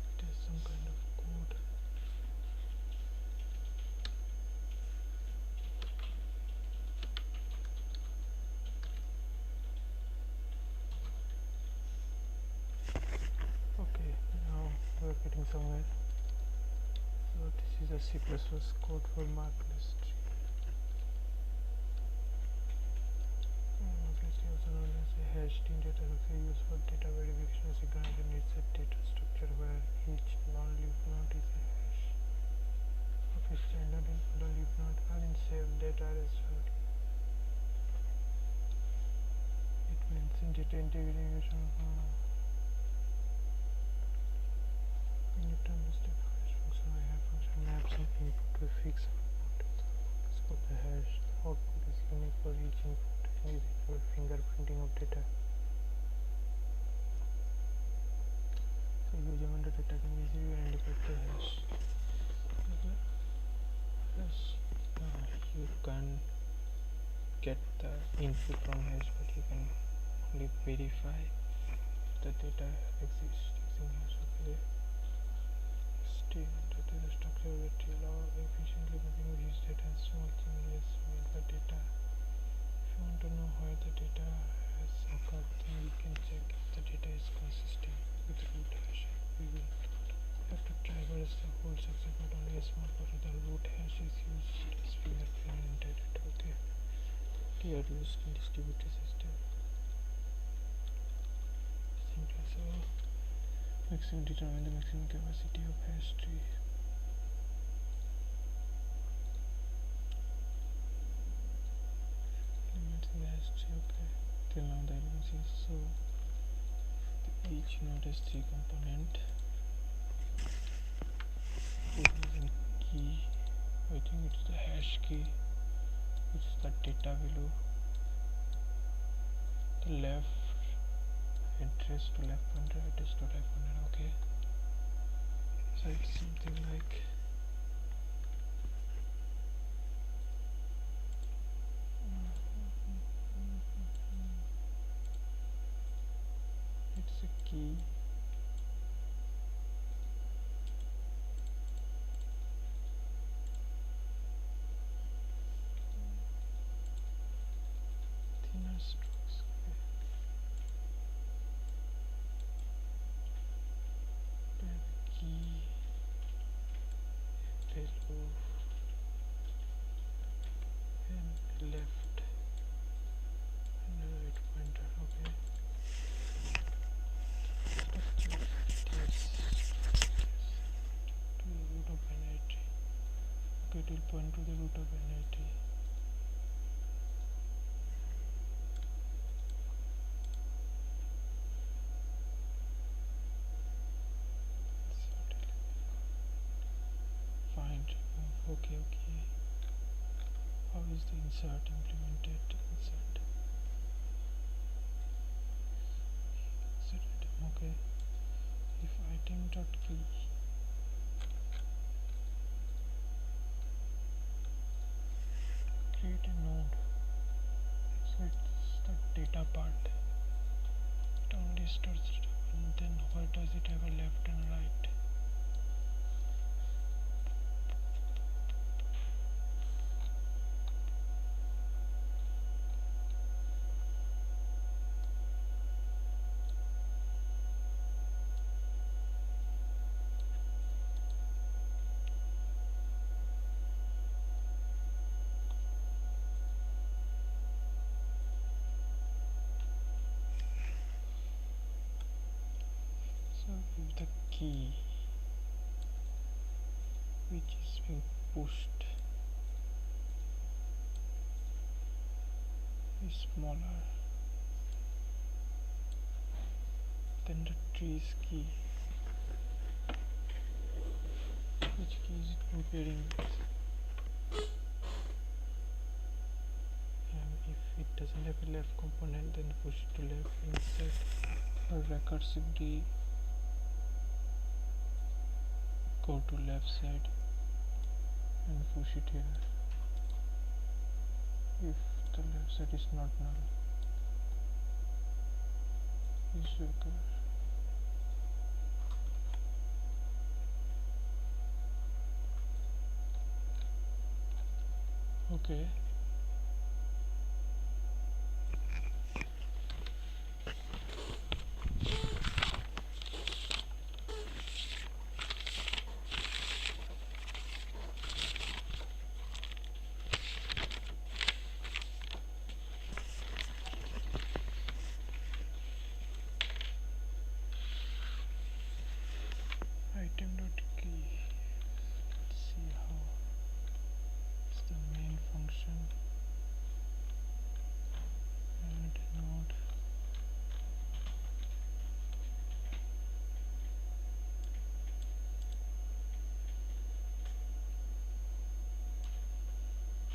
S2: It has some kind of code. Okay, now we're getting somewhere. So this is a C++ code for marklist. Marklist is also known as a hash string data structure used for data verification. A synchronization needs a data structure where each non-leaf node is a hash of a standard and other leaf node are in same data as well. It means in data integration. We need to understand how hash function. I have function maps and input to a fixed output. It's called the hash. The output is unique for each input and is equal fingerprinting of data. So using on the data can easily indicate the hash. You can get the input from hash, but you can only verify the data exists using hash. Okay. String data is a structure that allow efficiently mapping rich data and small changes with the data. If you want to know where the data has occurred, then you can check if the data is consistent with root hash. We will have to traverse the whole section, but only a small part of the root hash is used as fingerprint in data. Okay. They are used in distributed system. Simply so. Maximum determine the maximum capacity of hash tree. Limit just check. Okay, till now the elements is so each node has 3 component. It is a key. I think it's the hash key, which is the data value. The left address to left pointer, address to right pointer. Okay, so it's something like it's a key. Thinner strokes. Okay. Then key, hello, and left and right pointer. Okay. Yes. To the root of binary. Okay, it will point to the root of binary tree. Find, remove. Okay, okay. How is the insert implemented? Insert item. Okay. If item dot key create a node, so it's the data part. It only stores it, and then where does it have a left and right? So if the key which is being pushed is smaller than the tree's key, which key is it comparing with? And if it doesn't have a left component, then push it to left instead, or recursively go to left side and push it here if the left side is not null. Is recur. Okay. Item dot key. Let's see how it's the main function. Add node.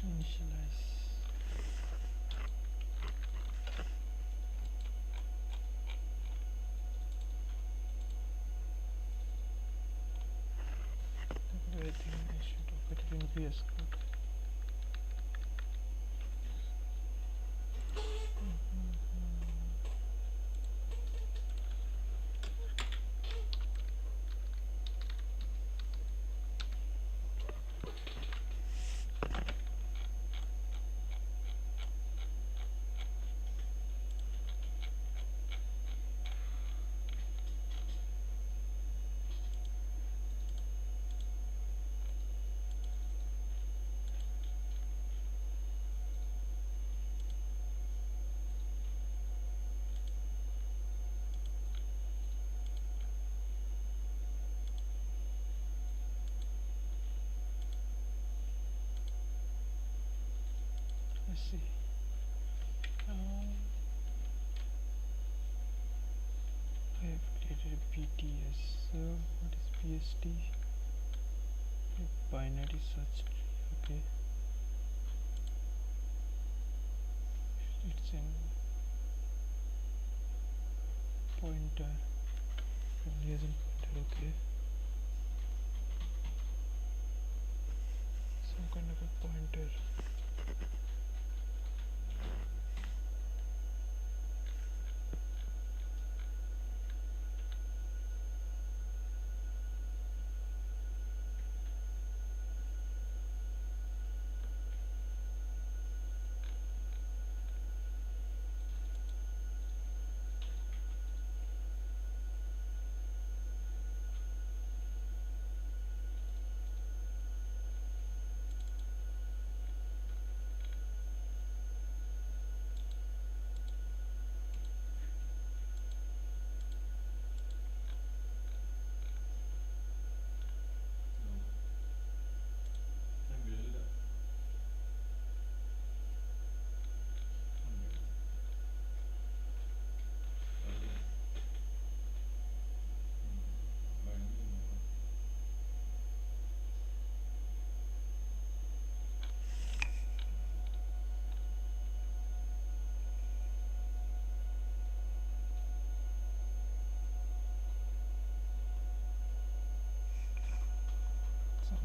S2: Initialize. I think I should open it in VS Code. Let's see. create BTS. So what is BST? Binary search tree. Okay, it's in pointer, liaison pointer. Okay, some kind of a pointer.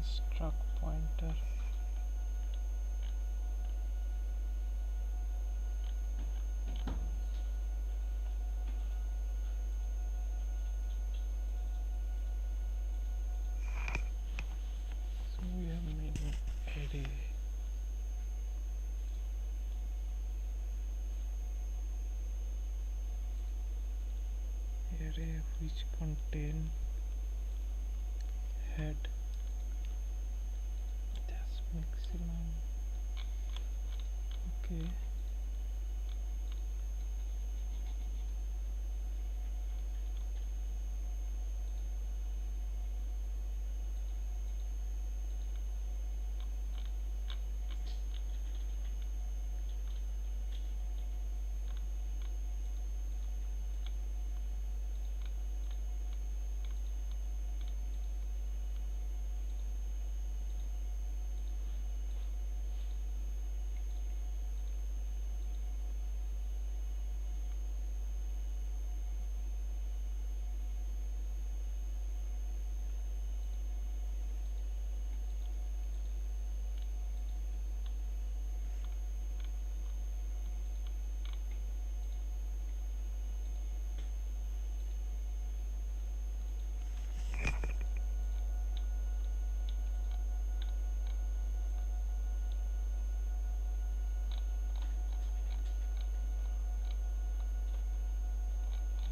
S2: Struct pointer. So we have made an array which contain head, that's maximum. Okay,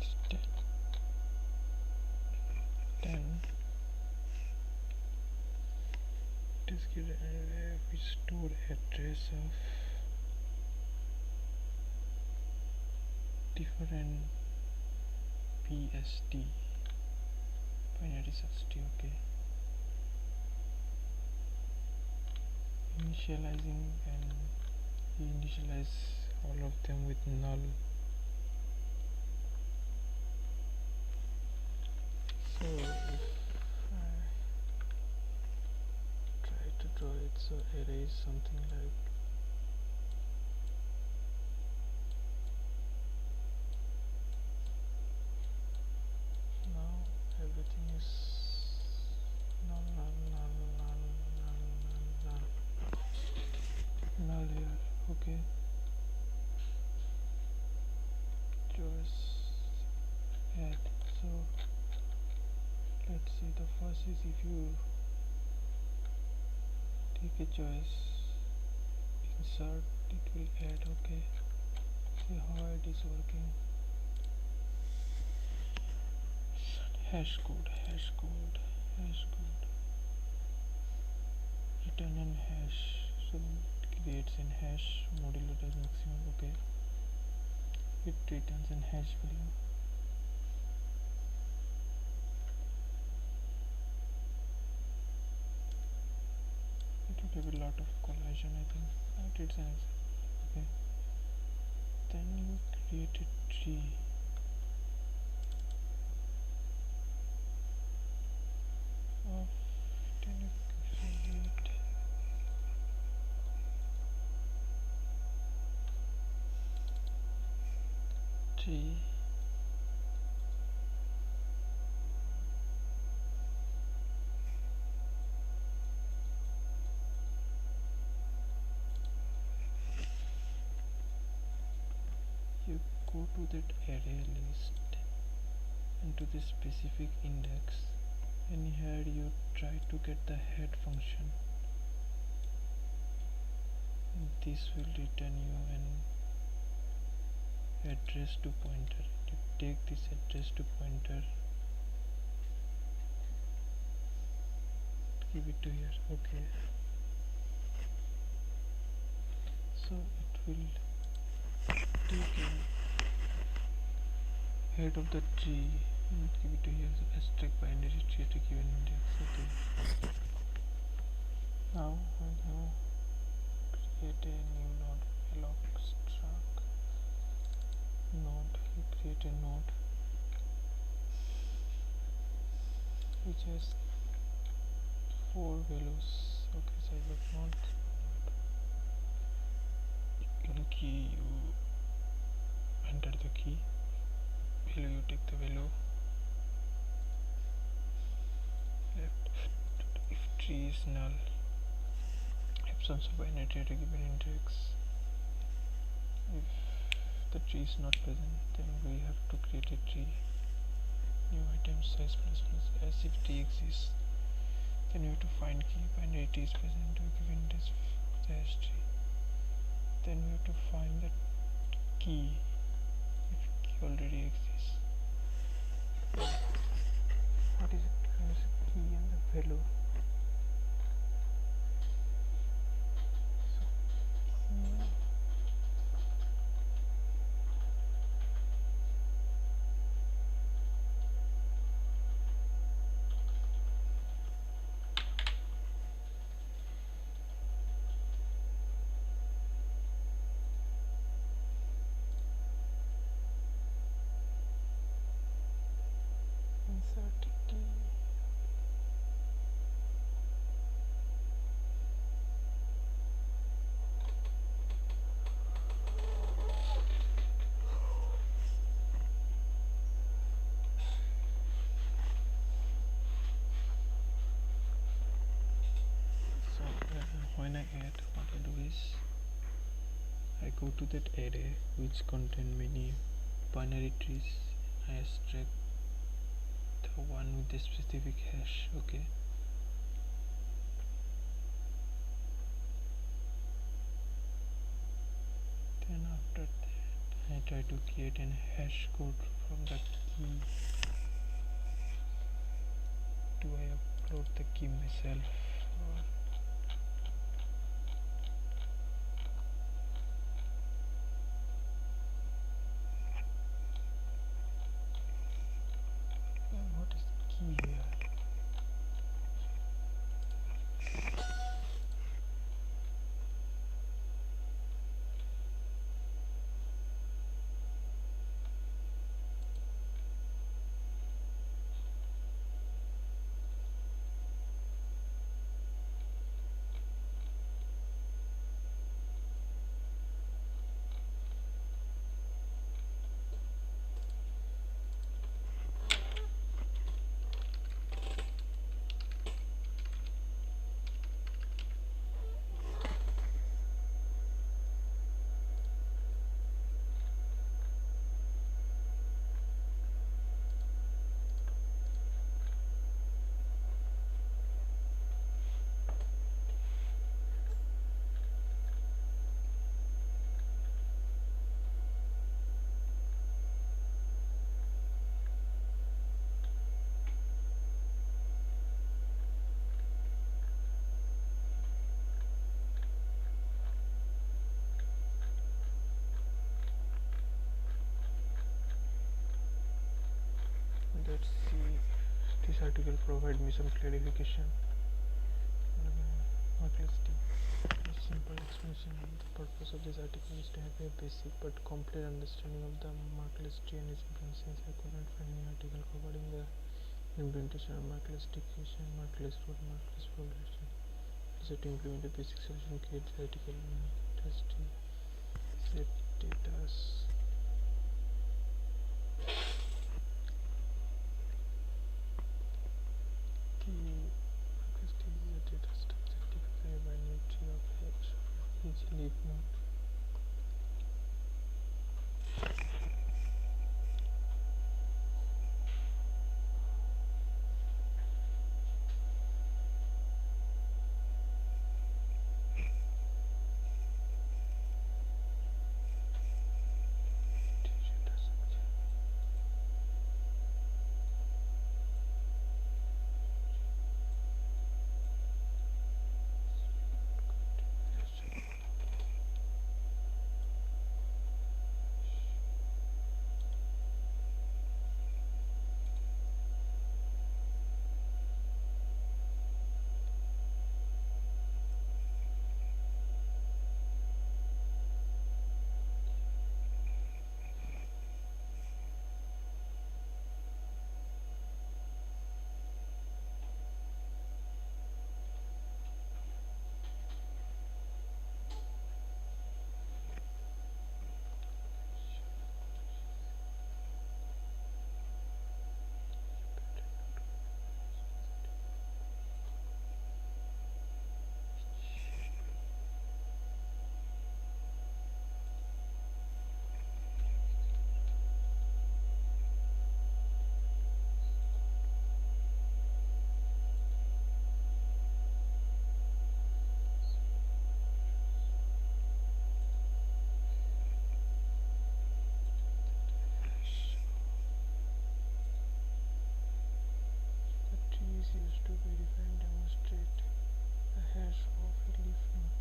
S2: it's 10. It is given an array which store address of different BST, binary search tree. Okay, initializing, and we initialize all of them with null. So if I try to draw it, so array is something like now everything is null, null, null, null, null, null, null, null here. Okay, choice add. So let's see, the first is if you take a choice, insert, it will add. Okay, see how it is working. Hash code, hash code, hash code, return an hash, so it creates an hash modulo as maximum. Okay, it returns an hash value. It would have a lot of collision, I think. That it's an example. Okay, then you create a tree. tree. You go to that array list and to the specific index, and here you try to get the head function. And this will return you an address to pointer. You take this address to pointer, give it to here. Okay, so it will take a head of the tree and give it to here. So abstract binary tree to given index. Okay, now I have create a new node, alloc struct node. You create a node which has 4 values. Okay, size of node. In key you enter the key, value you take the value, left. If tree is null, absence of binary tree to given index. If the tree is not present, then we have to create a tree, new item size plus plus. As if tree exists, then you have to find key, binary tree is present to give index of the hash tree. Then we have to find the key if key already exists. What is it? Key and the value. So key. Insert key. So when I add, what I do is I go to that array which contain many binary trees. I extract the one with the specific hash. Okay, then after that I try to create an hash code from the key. Do I upload the key myself, or what is the key here? Let's see, this article provide me some clarification. Marklist. A simple explanation. The purpose of this article is to have a basic but complete understanding of the Marklist tree and its implementations. I could not find any article covering the implementation of Marklist declaration, Marklist root, Marklist population. So to implement a basic solution, create the article test set data. if not. The tree is used to verify and demonstrate the hash of a leaf node.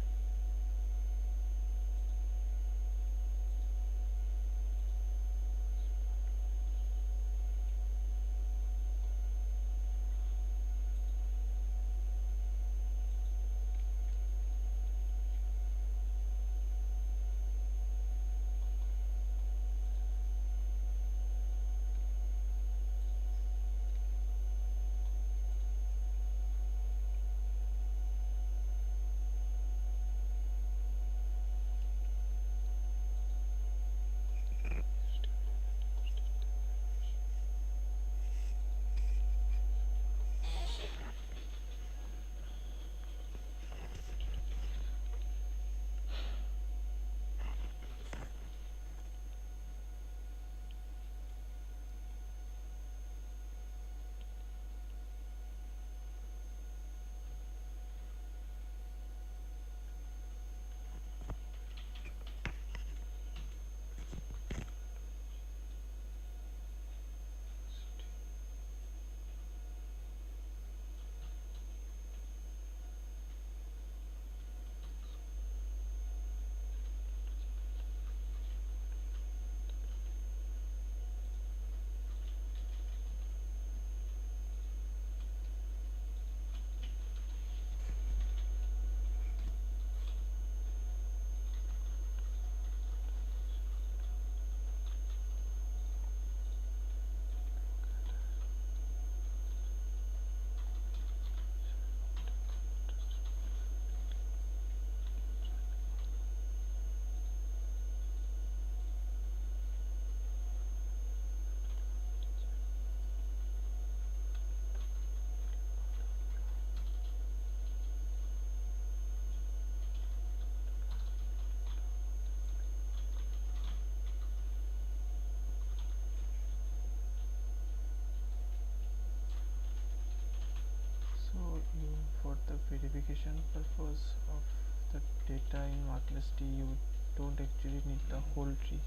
S2: For the verification purpose of the data in markless tree, you don't actually need the whole tree,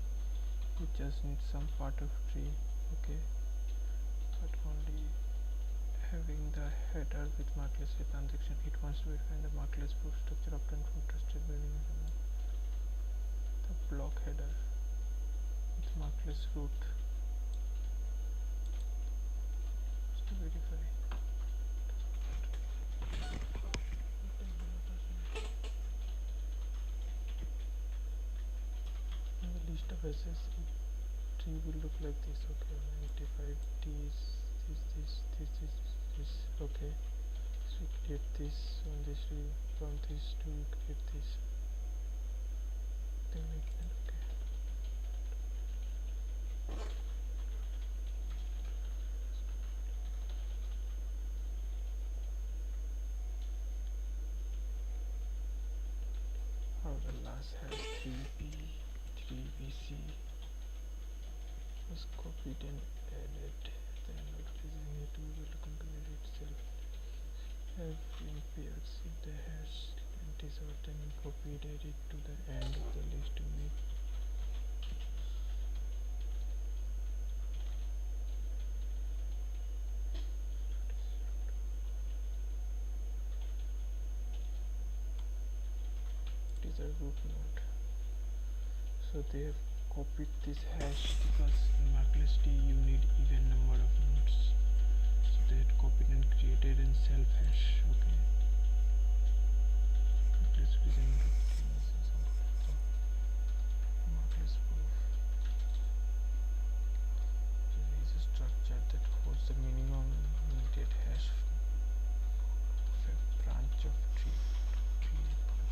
S2: you just need some part of tree, okay, but only having the header with markless transaction. It wants to verify the markless proof structure obtained from trusted verification. The block header with markless root to verify. List of assets tree will look like this, okay, 95 T's, this, okay, so you create this on this tree, from this to you create this, then we can, okay. The last class has 3b 3bc was copied and added, then it is need to be able to concatenate itself have in pairs if the hash length is odd, then copy it add it to the end of the list to make it is a root node. So they have copied this hash because in MarkList you need even number of nodes. So they had copied and created a self hash. Okay. MarkList reason MarkList proof. There is a structure that holds the minimum needed hash of a branch of tree.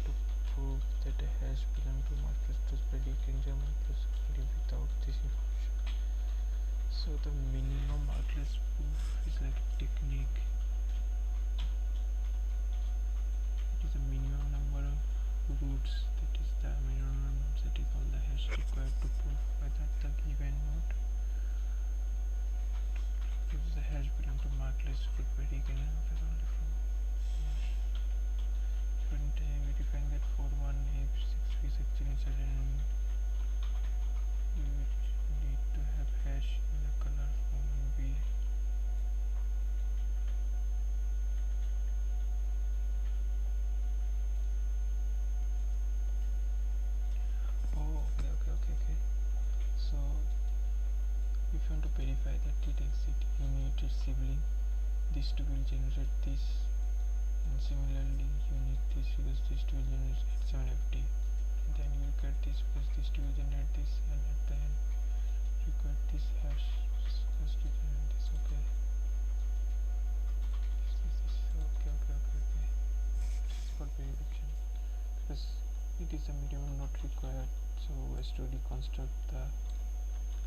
S2: To prove that a hash belongs to MarkList to predicting the MarkList without this information. So the minimum MarkList proof is like a technique. It is a minimum number of roots, that is the minimum number, that is all the hash required to prove whether the given node proves the hash belong to MarkList would vary again only from different time verifying that for one if 6 is actually certain you need to have hash in the color from B. Oh, okay. So if you want to verify that it exists, you need its sibling. This two will generate this, and similarly you need this because this two will generate 7FD. And then you get this because this two will generate this, and at the end you get this hash because to generate this. Okay. This okay. This is for verification because it is a minimum not required, so has to reconstruct the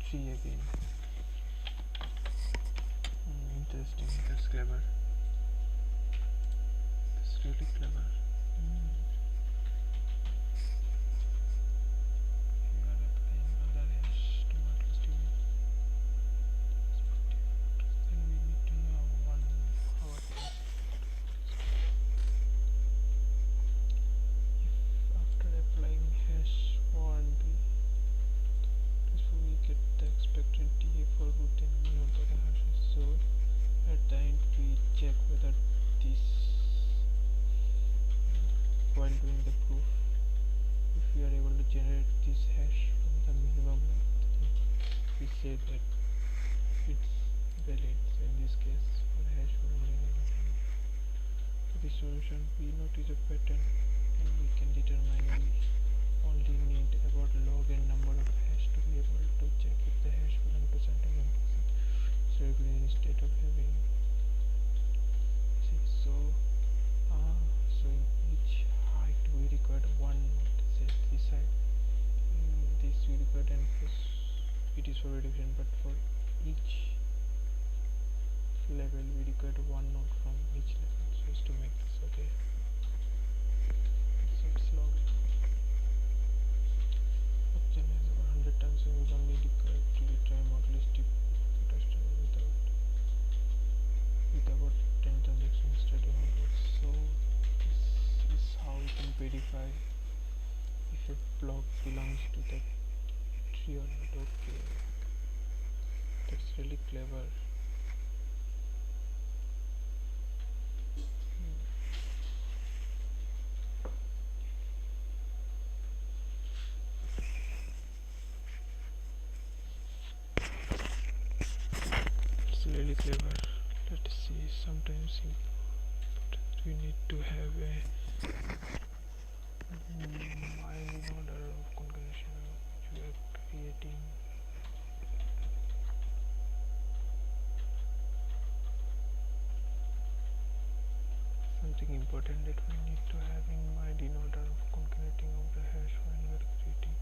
S2: tree again. Interesting, that's clever. That's really clever. You are applying other hash to MarkList event. Then we need to know how it is. If after applying hash 1 b, we get the expected TA for root and minimum for the hashes. So at the end we check whether this while doing the proof, if we are able to generate this hash from the minimum length, then we say that it's valid. So in this case for hash for minimum, for this solution we notice a pattern and we can determine we only need about log n number of hash to be able to check if the hash belongs to certain number. So instead of having so in each height we required one node, say this height, this we required, and plus it is for verification, but for each level we required one node from each level, so as to make this. Okay, so it's log option has over 100 times, so we don't need to retry MarkList with about 10 transactions instead of 100. So this is how we can verify if a block belongs to the tree or not. Okay, that's really clever. It's really clever. Let's see, sometimes we need to have a mining order of concatenation which we are creating. Something important that we need to have in mind in order of concatenating of the hash when we are creating.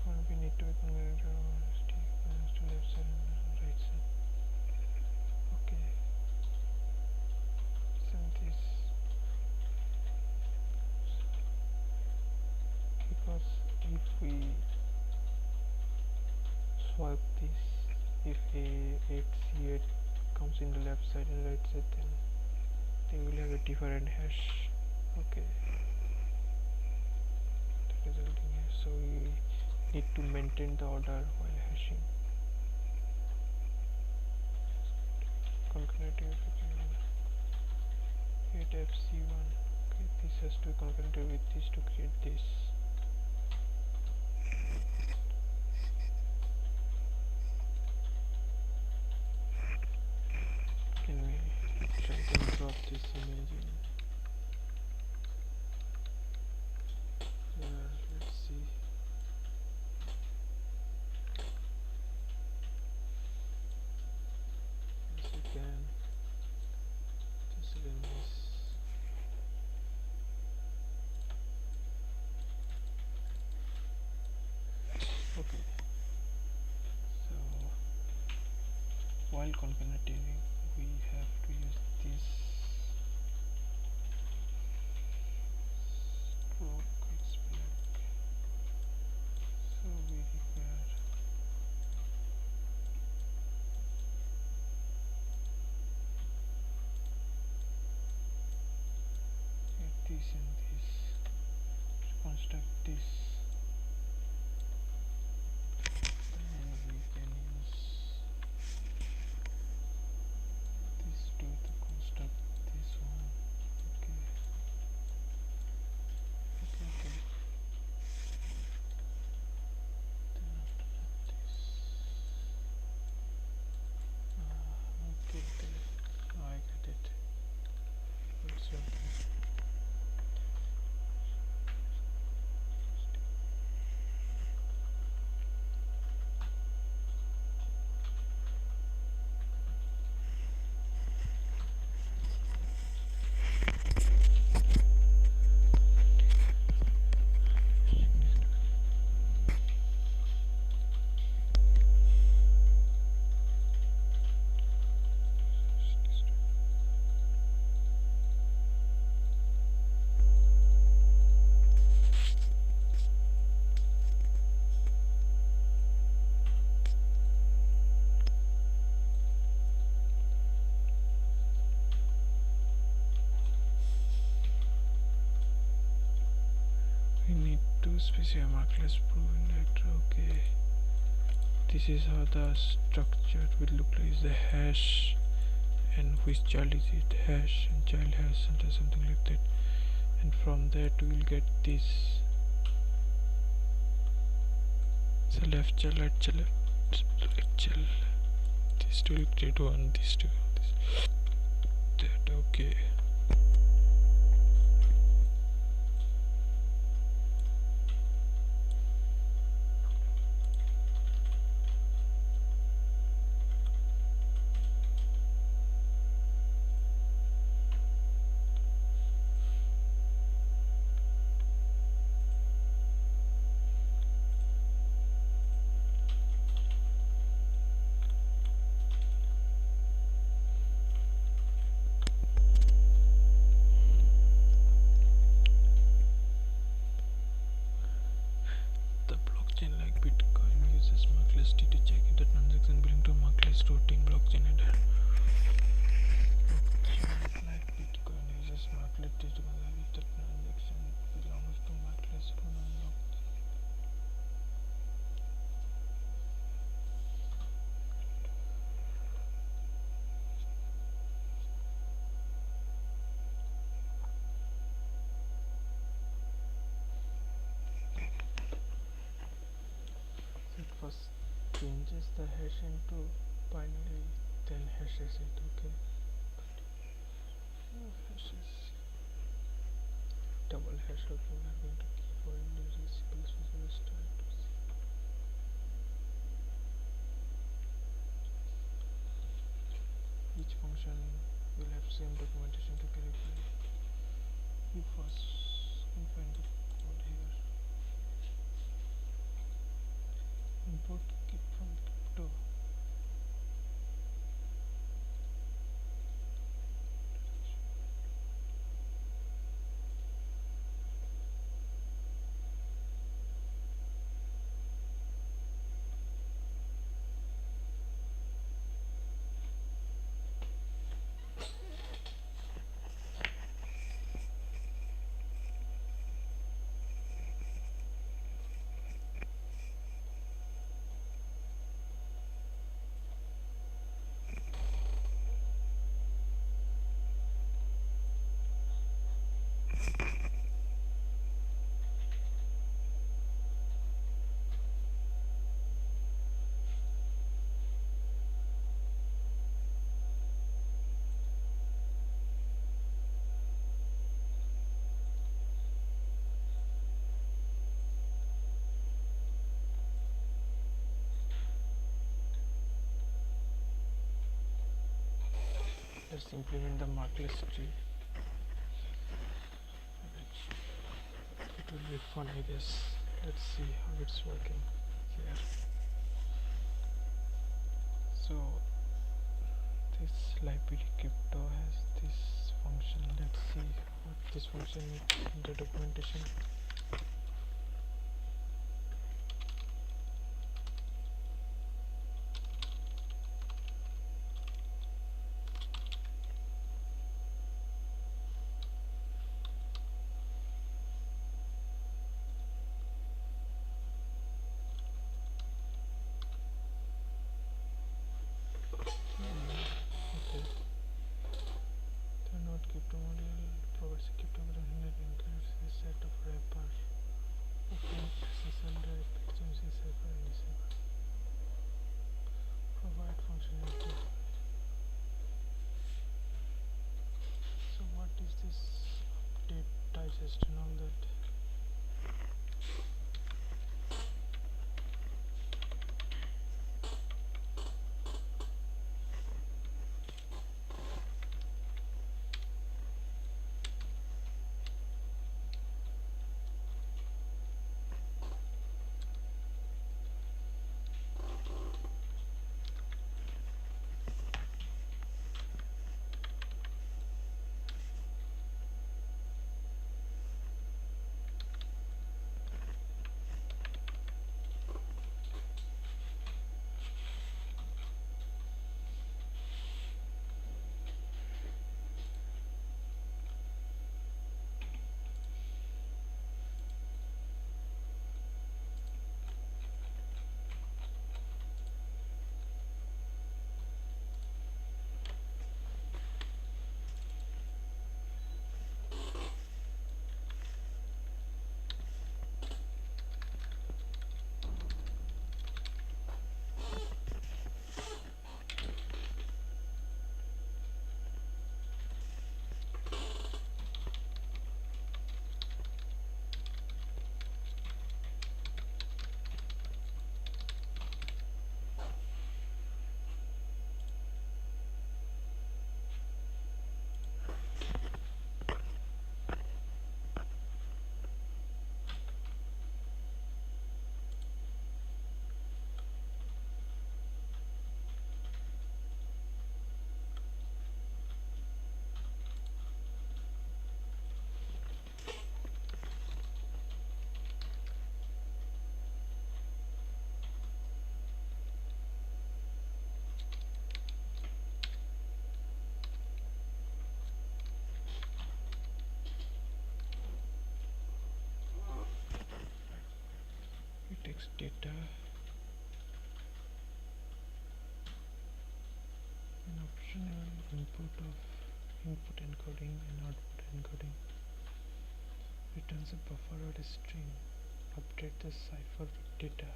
S2: Or we need to concatenate to left side and right side. Okay. Send this swap this. If A8 C8 comes in the left side and right side, then they will have a different hash. Okay, the resulting hash. So we need to maintain the order while hashing. Concurrently 8 FC1. Okay, this has to be concurrently with this to create this. Can we try to drop this image in? Let's see. Yes, we can. Just run this. Okay. So while concatenating, we have to use this stroke. It's black. So we require this and this to construct this. And we can use this to construct this one. Okay. Okay. Then after that this. Okay. I get it. It's okay. We need to specify markless proven vector. Okay, this is how the structure will look like. Is the hash and which child is it, hash and child hash and something like that, and from that we will get this. So left child, right child, right child. This two will create one, this two, this, that. Okay. The blockchain like Bitcoin uses markless T to check if the transaction belongs to a markless routing blockchain header. Blockchain like Bitcoin uses markless T to confirm if the transaction belongs to markless routing blockchain. So it first changes the hash into binary, then hashes it. Okay. Hashes. Double hash. Okay, we are going to keyboard using simple visual style to see. Each function will have same documentation to calculate. You first can find the code here. Import kit from crypto. just implement the markless tree. It will be fun, I guess. Let's see how it's working here. So this library crypto has this function. Let's see what this function is in the documentation. Okay. The node crypto module provides a cryptography that includes a set of wrappers, open SSL wrap, XMC cipher, and decipher. Provide functionality. So what is this update digest and all that? Text data, an optional input encoding and output encoding, returns a buffer or a string, update the cipher with data.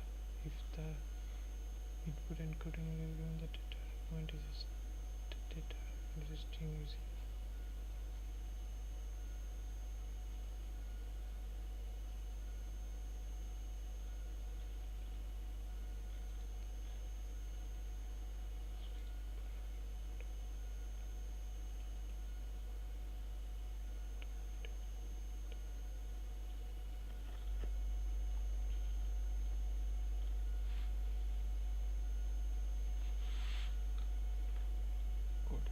S2: If the input encoding is given, the data argument is the data and the string using code.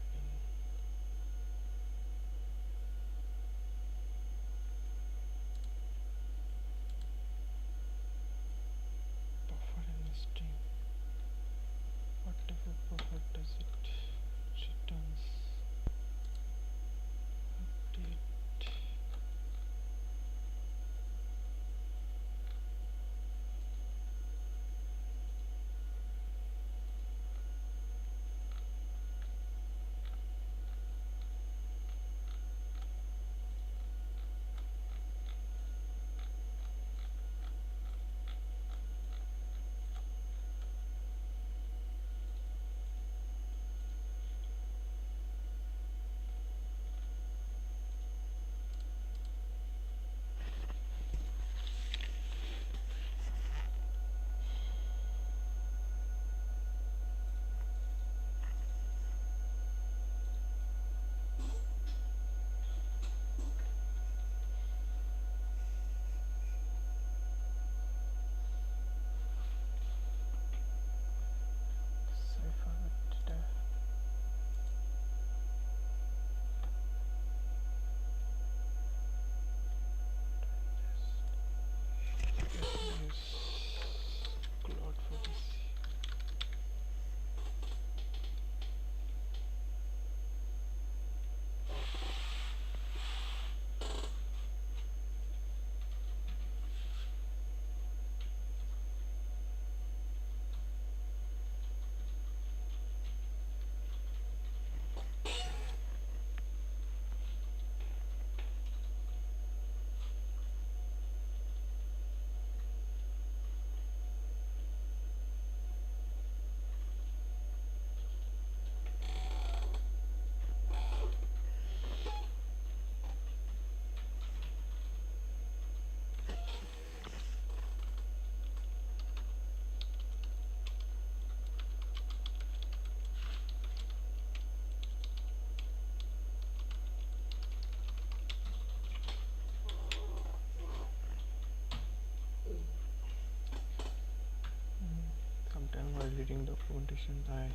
S2: reading documentation. I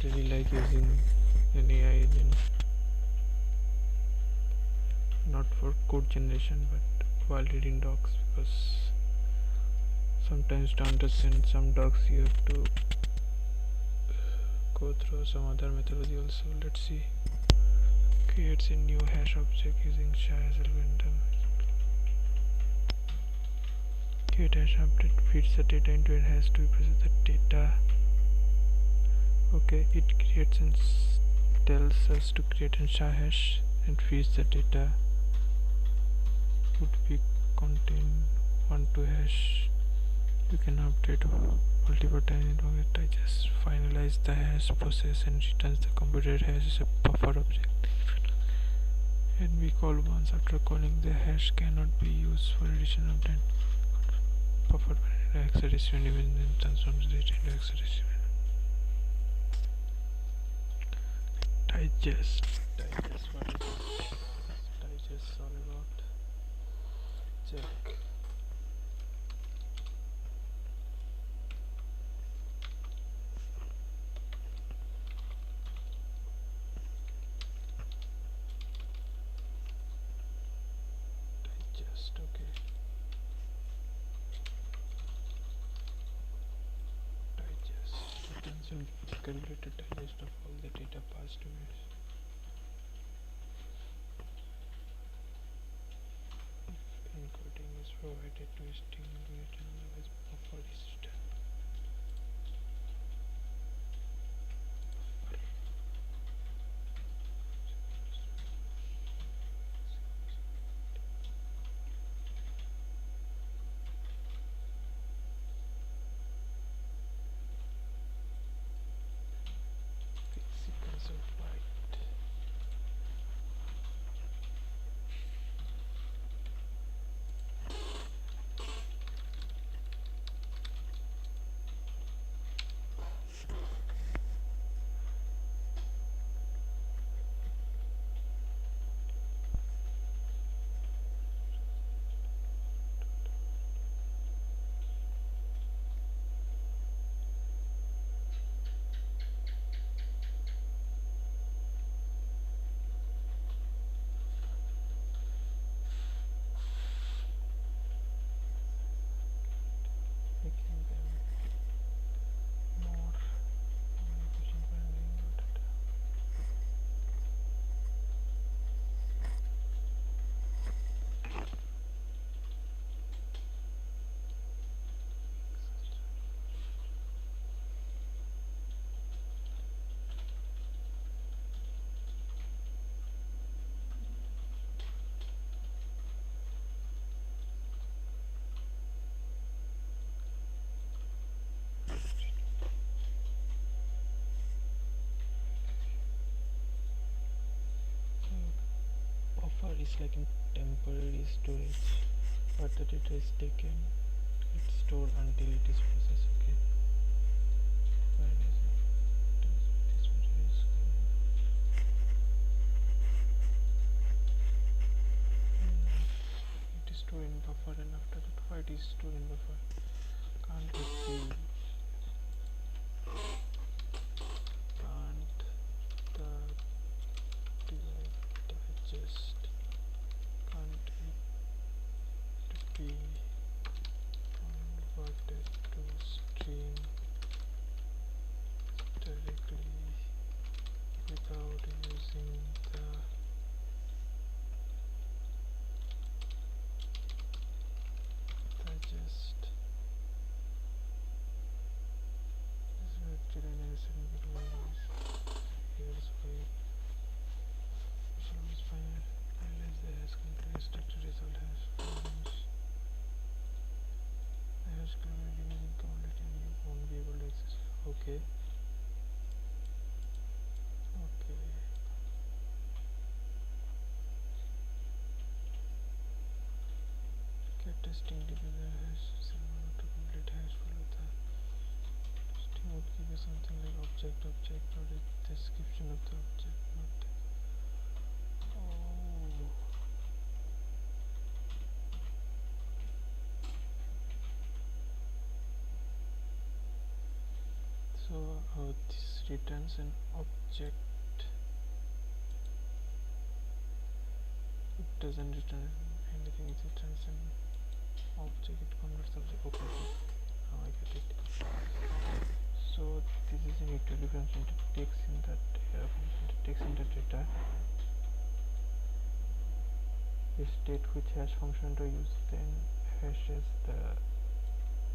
S2: really like using an AI engine, not for code generation but while reading docs, because sometimes to understand some docs you have to go through some other methodology also. Let's see. Creates a new hash object using SHA-hash algorithm. Create hash update, feeds the data into a hash to represent the data. Okay, it creates and tells us to create a SHA-hash and feeds the data. Would be contain 1 to hash. You can update multiple times in long. I just finalize the hash process and returns the computed hash as a buffer object. And we call once. After calling, the hash cannot be used for addition of that buffer hexadecimal even then transforms it into hexadecimal. Digest what is digest all about? Check. Digest, okay. Digest returns a calculated digest of all the data passed to it. Encoding is provided to string written, otherwise buffer is returned. Sequence of byte. Making them more efficient when reading more data. Buffer is like a temporary storage, but the data is taken, it's stored until it is processed. Okay. Where is it? This one is it is stored in buffer, and after that, why it is stored in buffer? Can't retrieve. Can't the digest. Can't it be converted to string directly without using the digest? This is actually an accident between here's why is fine. Realize the hash contains structure result has values. The hash cannot be incomplete and you won't be able to access. Okay. Okay. Get testing together hash similar to complete hash follow the testing would give you something like object not a description of the object, not the oh. returns an object. It doesn't return anything, it returns an object, it converts object. Okay, now I get it. So this is an utility function that takes in that function that takes in the data, the state which hash function to use, then hashes the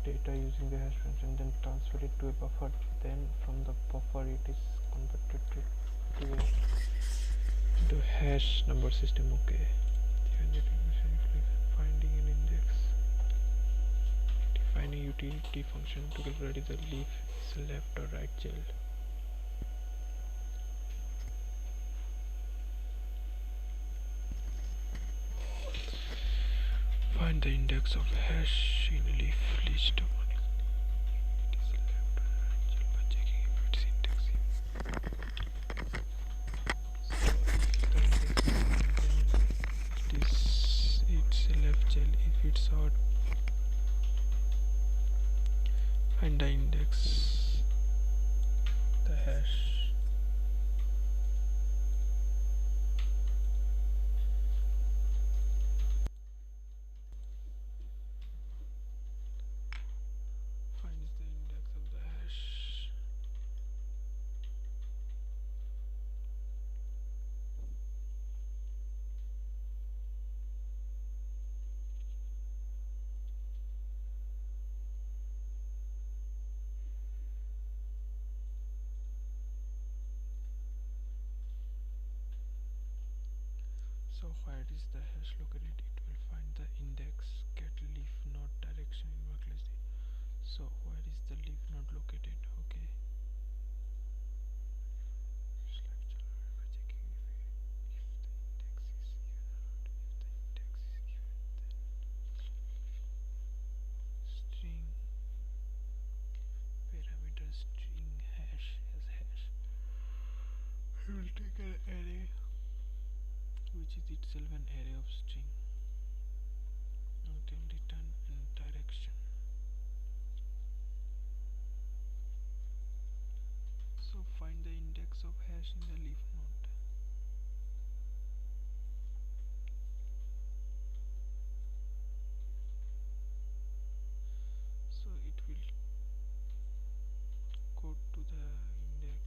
S2: data using the hash function, then transfer it to a buffer, then from the buffer it is converted to hash number system. Okay, finding an index, defining utility function to calculate the leaf is left or right child. Find the index of hash in a leaf list. It is left or right child by checking if its index is. It's a left child. If it's odd, find the index, the hash. Finds the index of the hash. So where is the hash located? It will find the index, get leaf node direction in worklist. So where is the leaf node located? Okay. Select children by checking if the index is given or not. If the index is given, then string parameter string hash as hash. We will take an array which is itself an array of string, and then return an direction. So find the index of hash in the leaf node. So it will go to the index,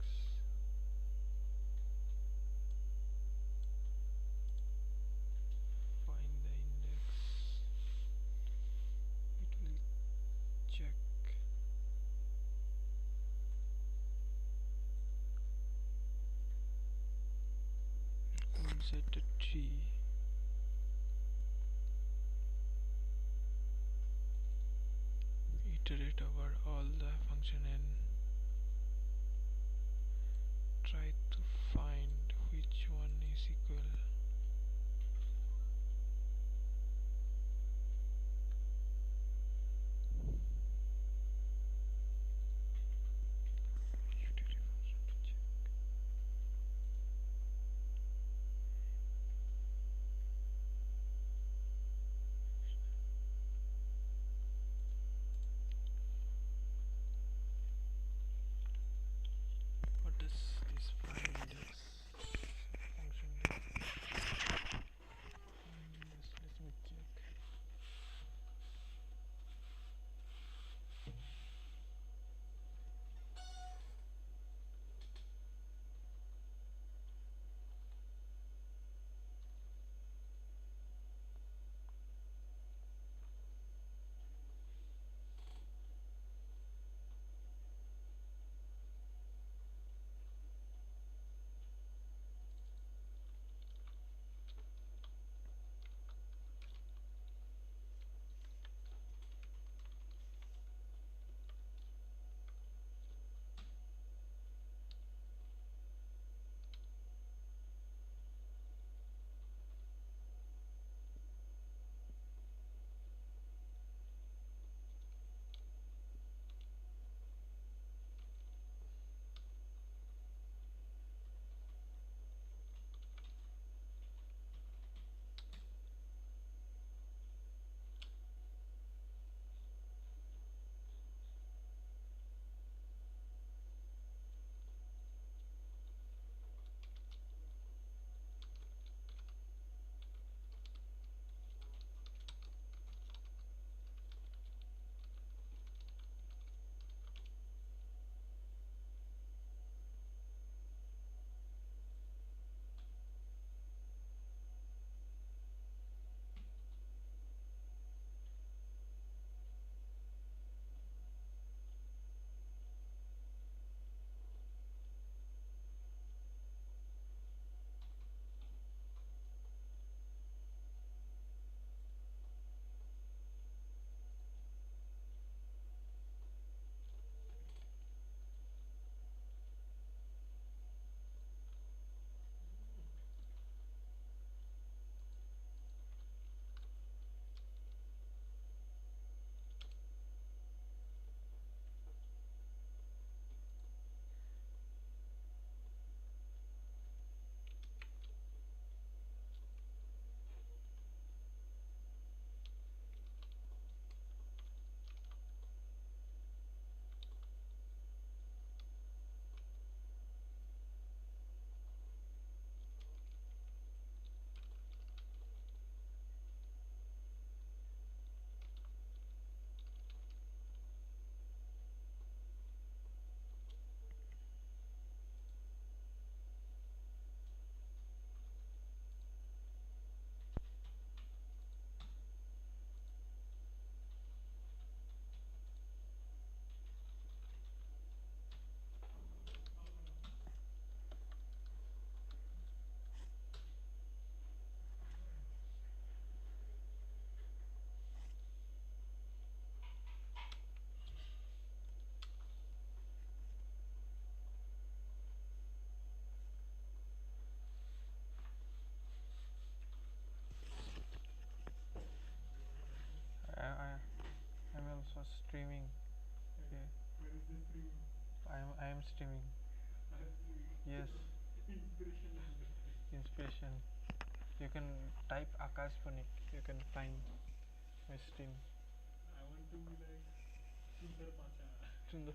S2: find the index, it will check set a tree, iterate over all the function and try to find which one is equal. Utility function to check. What does this find? can type Akash Panik. You can find my stream.
S5: I want to be like Sundar Pacha.
S2: Sundar.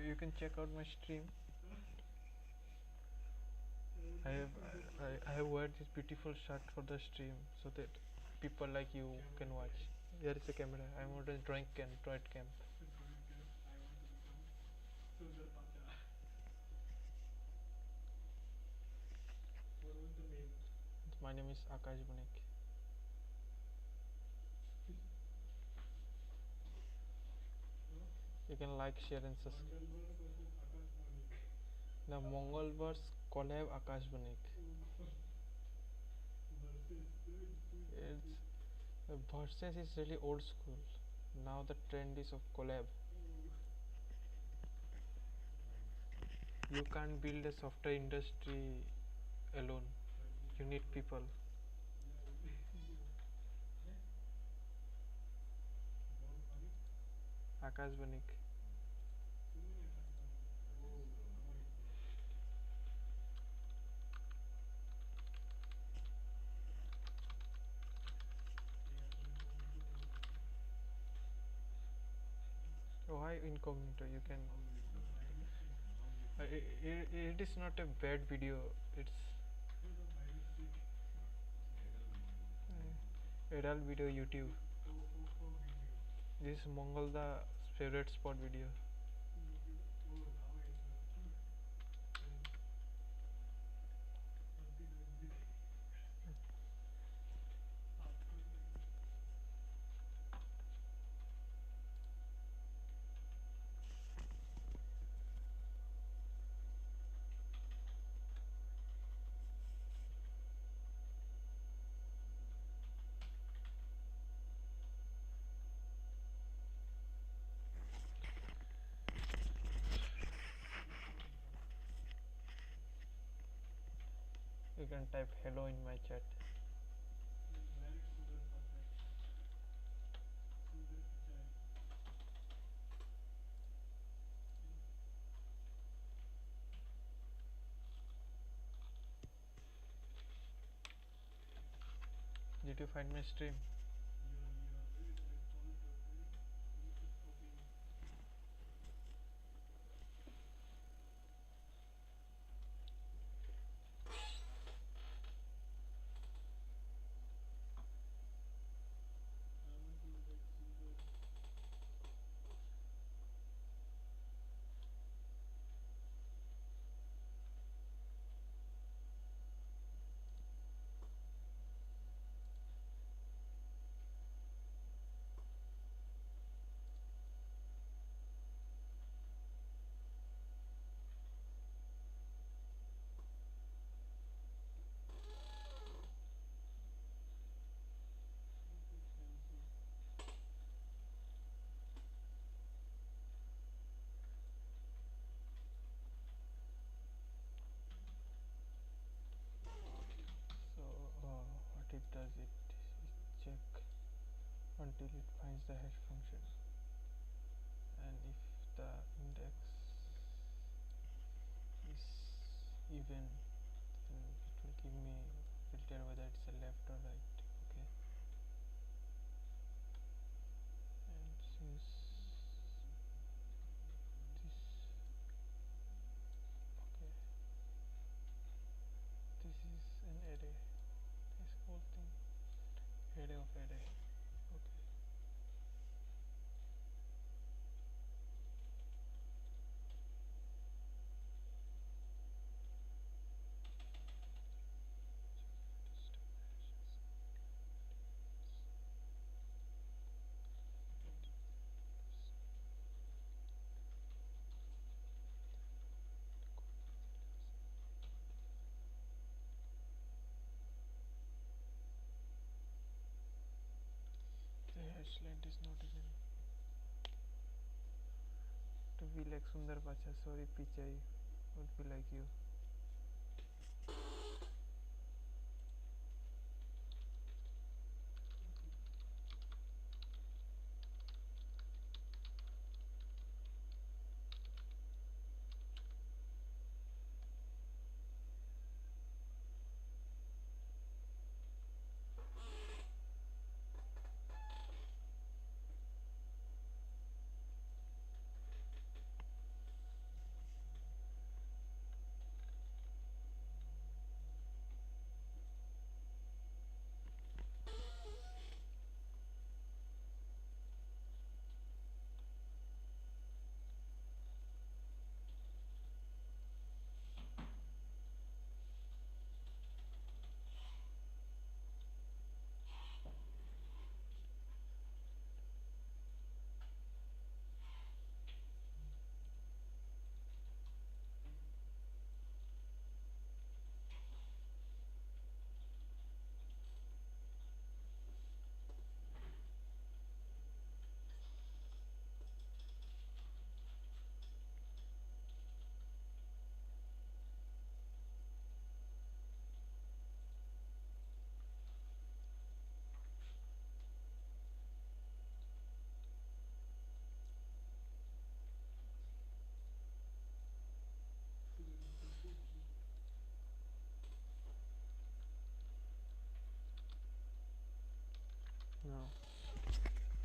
S2: You can check out my stream. I have wear this beautiful shirt for the stream so that people like you can watch. There is a camera. I'm on a drawing camp, droid camp.
S5: I want to become Sundar Pacha. What was the name?
S2: My name is Akash Panik. You can like, share and subscribe.
S5: Mangalwar versus Akash Panik.
S2: The Mongolverse collab Akash Panik. It's Versus is really old school. Now the trend is of collab. You can't build a software industry alone. You need people. Akash Panik. Why incognito? You can. It is not a bad video. It's adult video YouTube. This is Mongol the favorite spot video. You can type hello in my chat. Did you find my stream? So what it does, it check until it finds the hash function, and if the index is even, then it will give me filter whether it's a left or right. Okay, and since this, okay, this is an array, this whole thing array of array. Okay, the hash length is not even to be like Sundar Pacha. Sorry, Pichai, would be like you.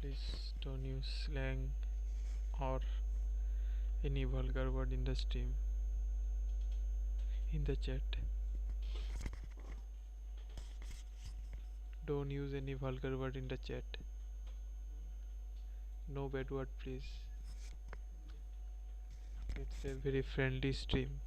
S2: please don't use slang or any vulgar word in the stream, in the chat. Don't use any vulgar word in the chat. No bad word, please. It's a very friendly stream.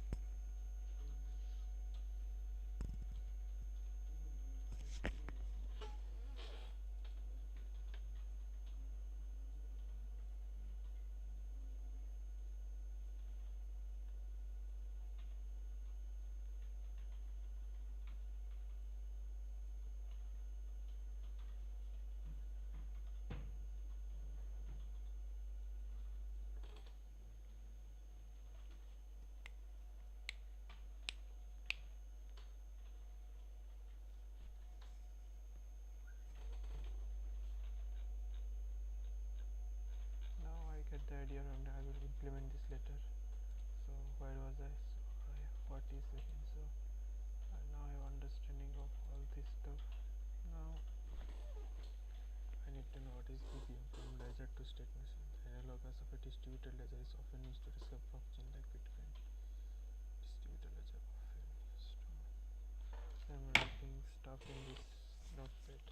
S2: Now I get the idea and I will implement this later. So where was I? So I have 40 seconds. So now I have understanding of all this stuff. Now I need to know what is BPM. From ledger to state machine. The analogous of a distributed ledger is often used to describe blockchain like Bitcoin. Distributed ledger often used to. I'm writing stuff in this notepad.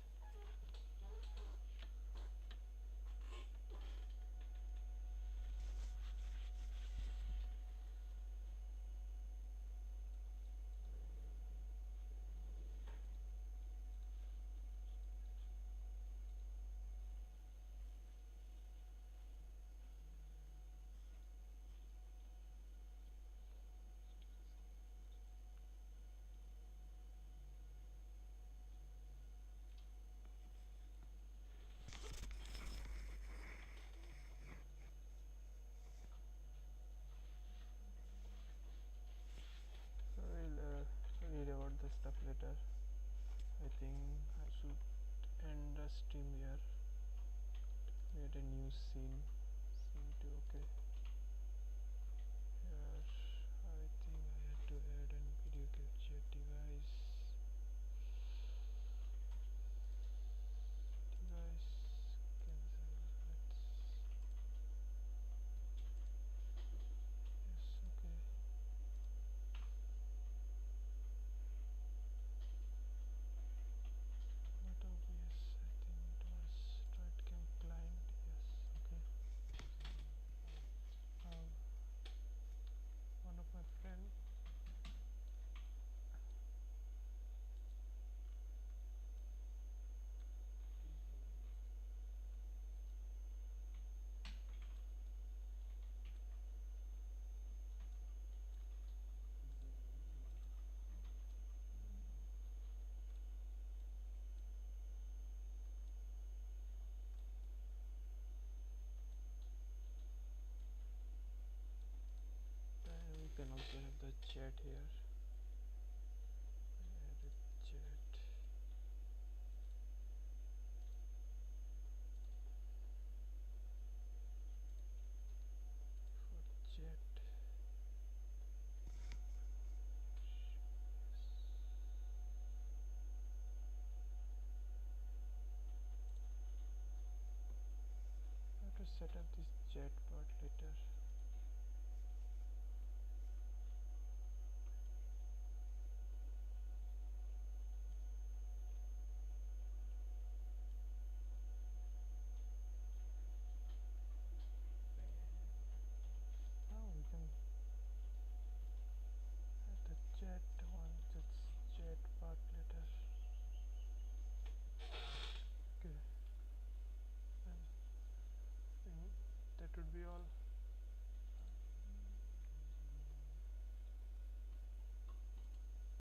S2: So we'll read about the stuff later. I think I should end the stream here. Create a new scene. Scene 2, okay. Here I think I had to add an video capture device. Device cancel. Yes, okay. Not obvious. I think it was TrideCam client. Yes, okay. One of my friend. And we can also have the chat here. Add a chat. For chat. I have to set up this chat part later. Oh, we can add the chat one, that's chat part later. Okay. And I think that would be all.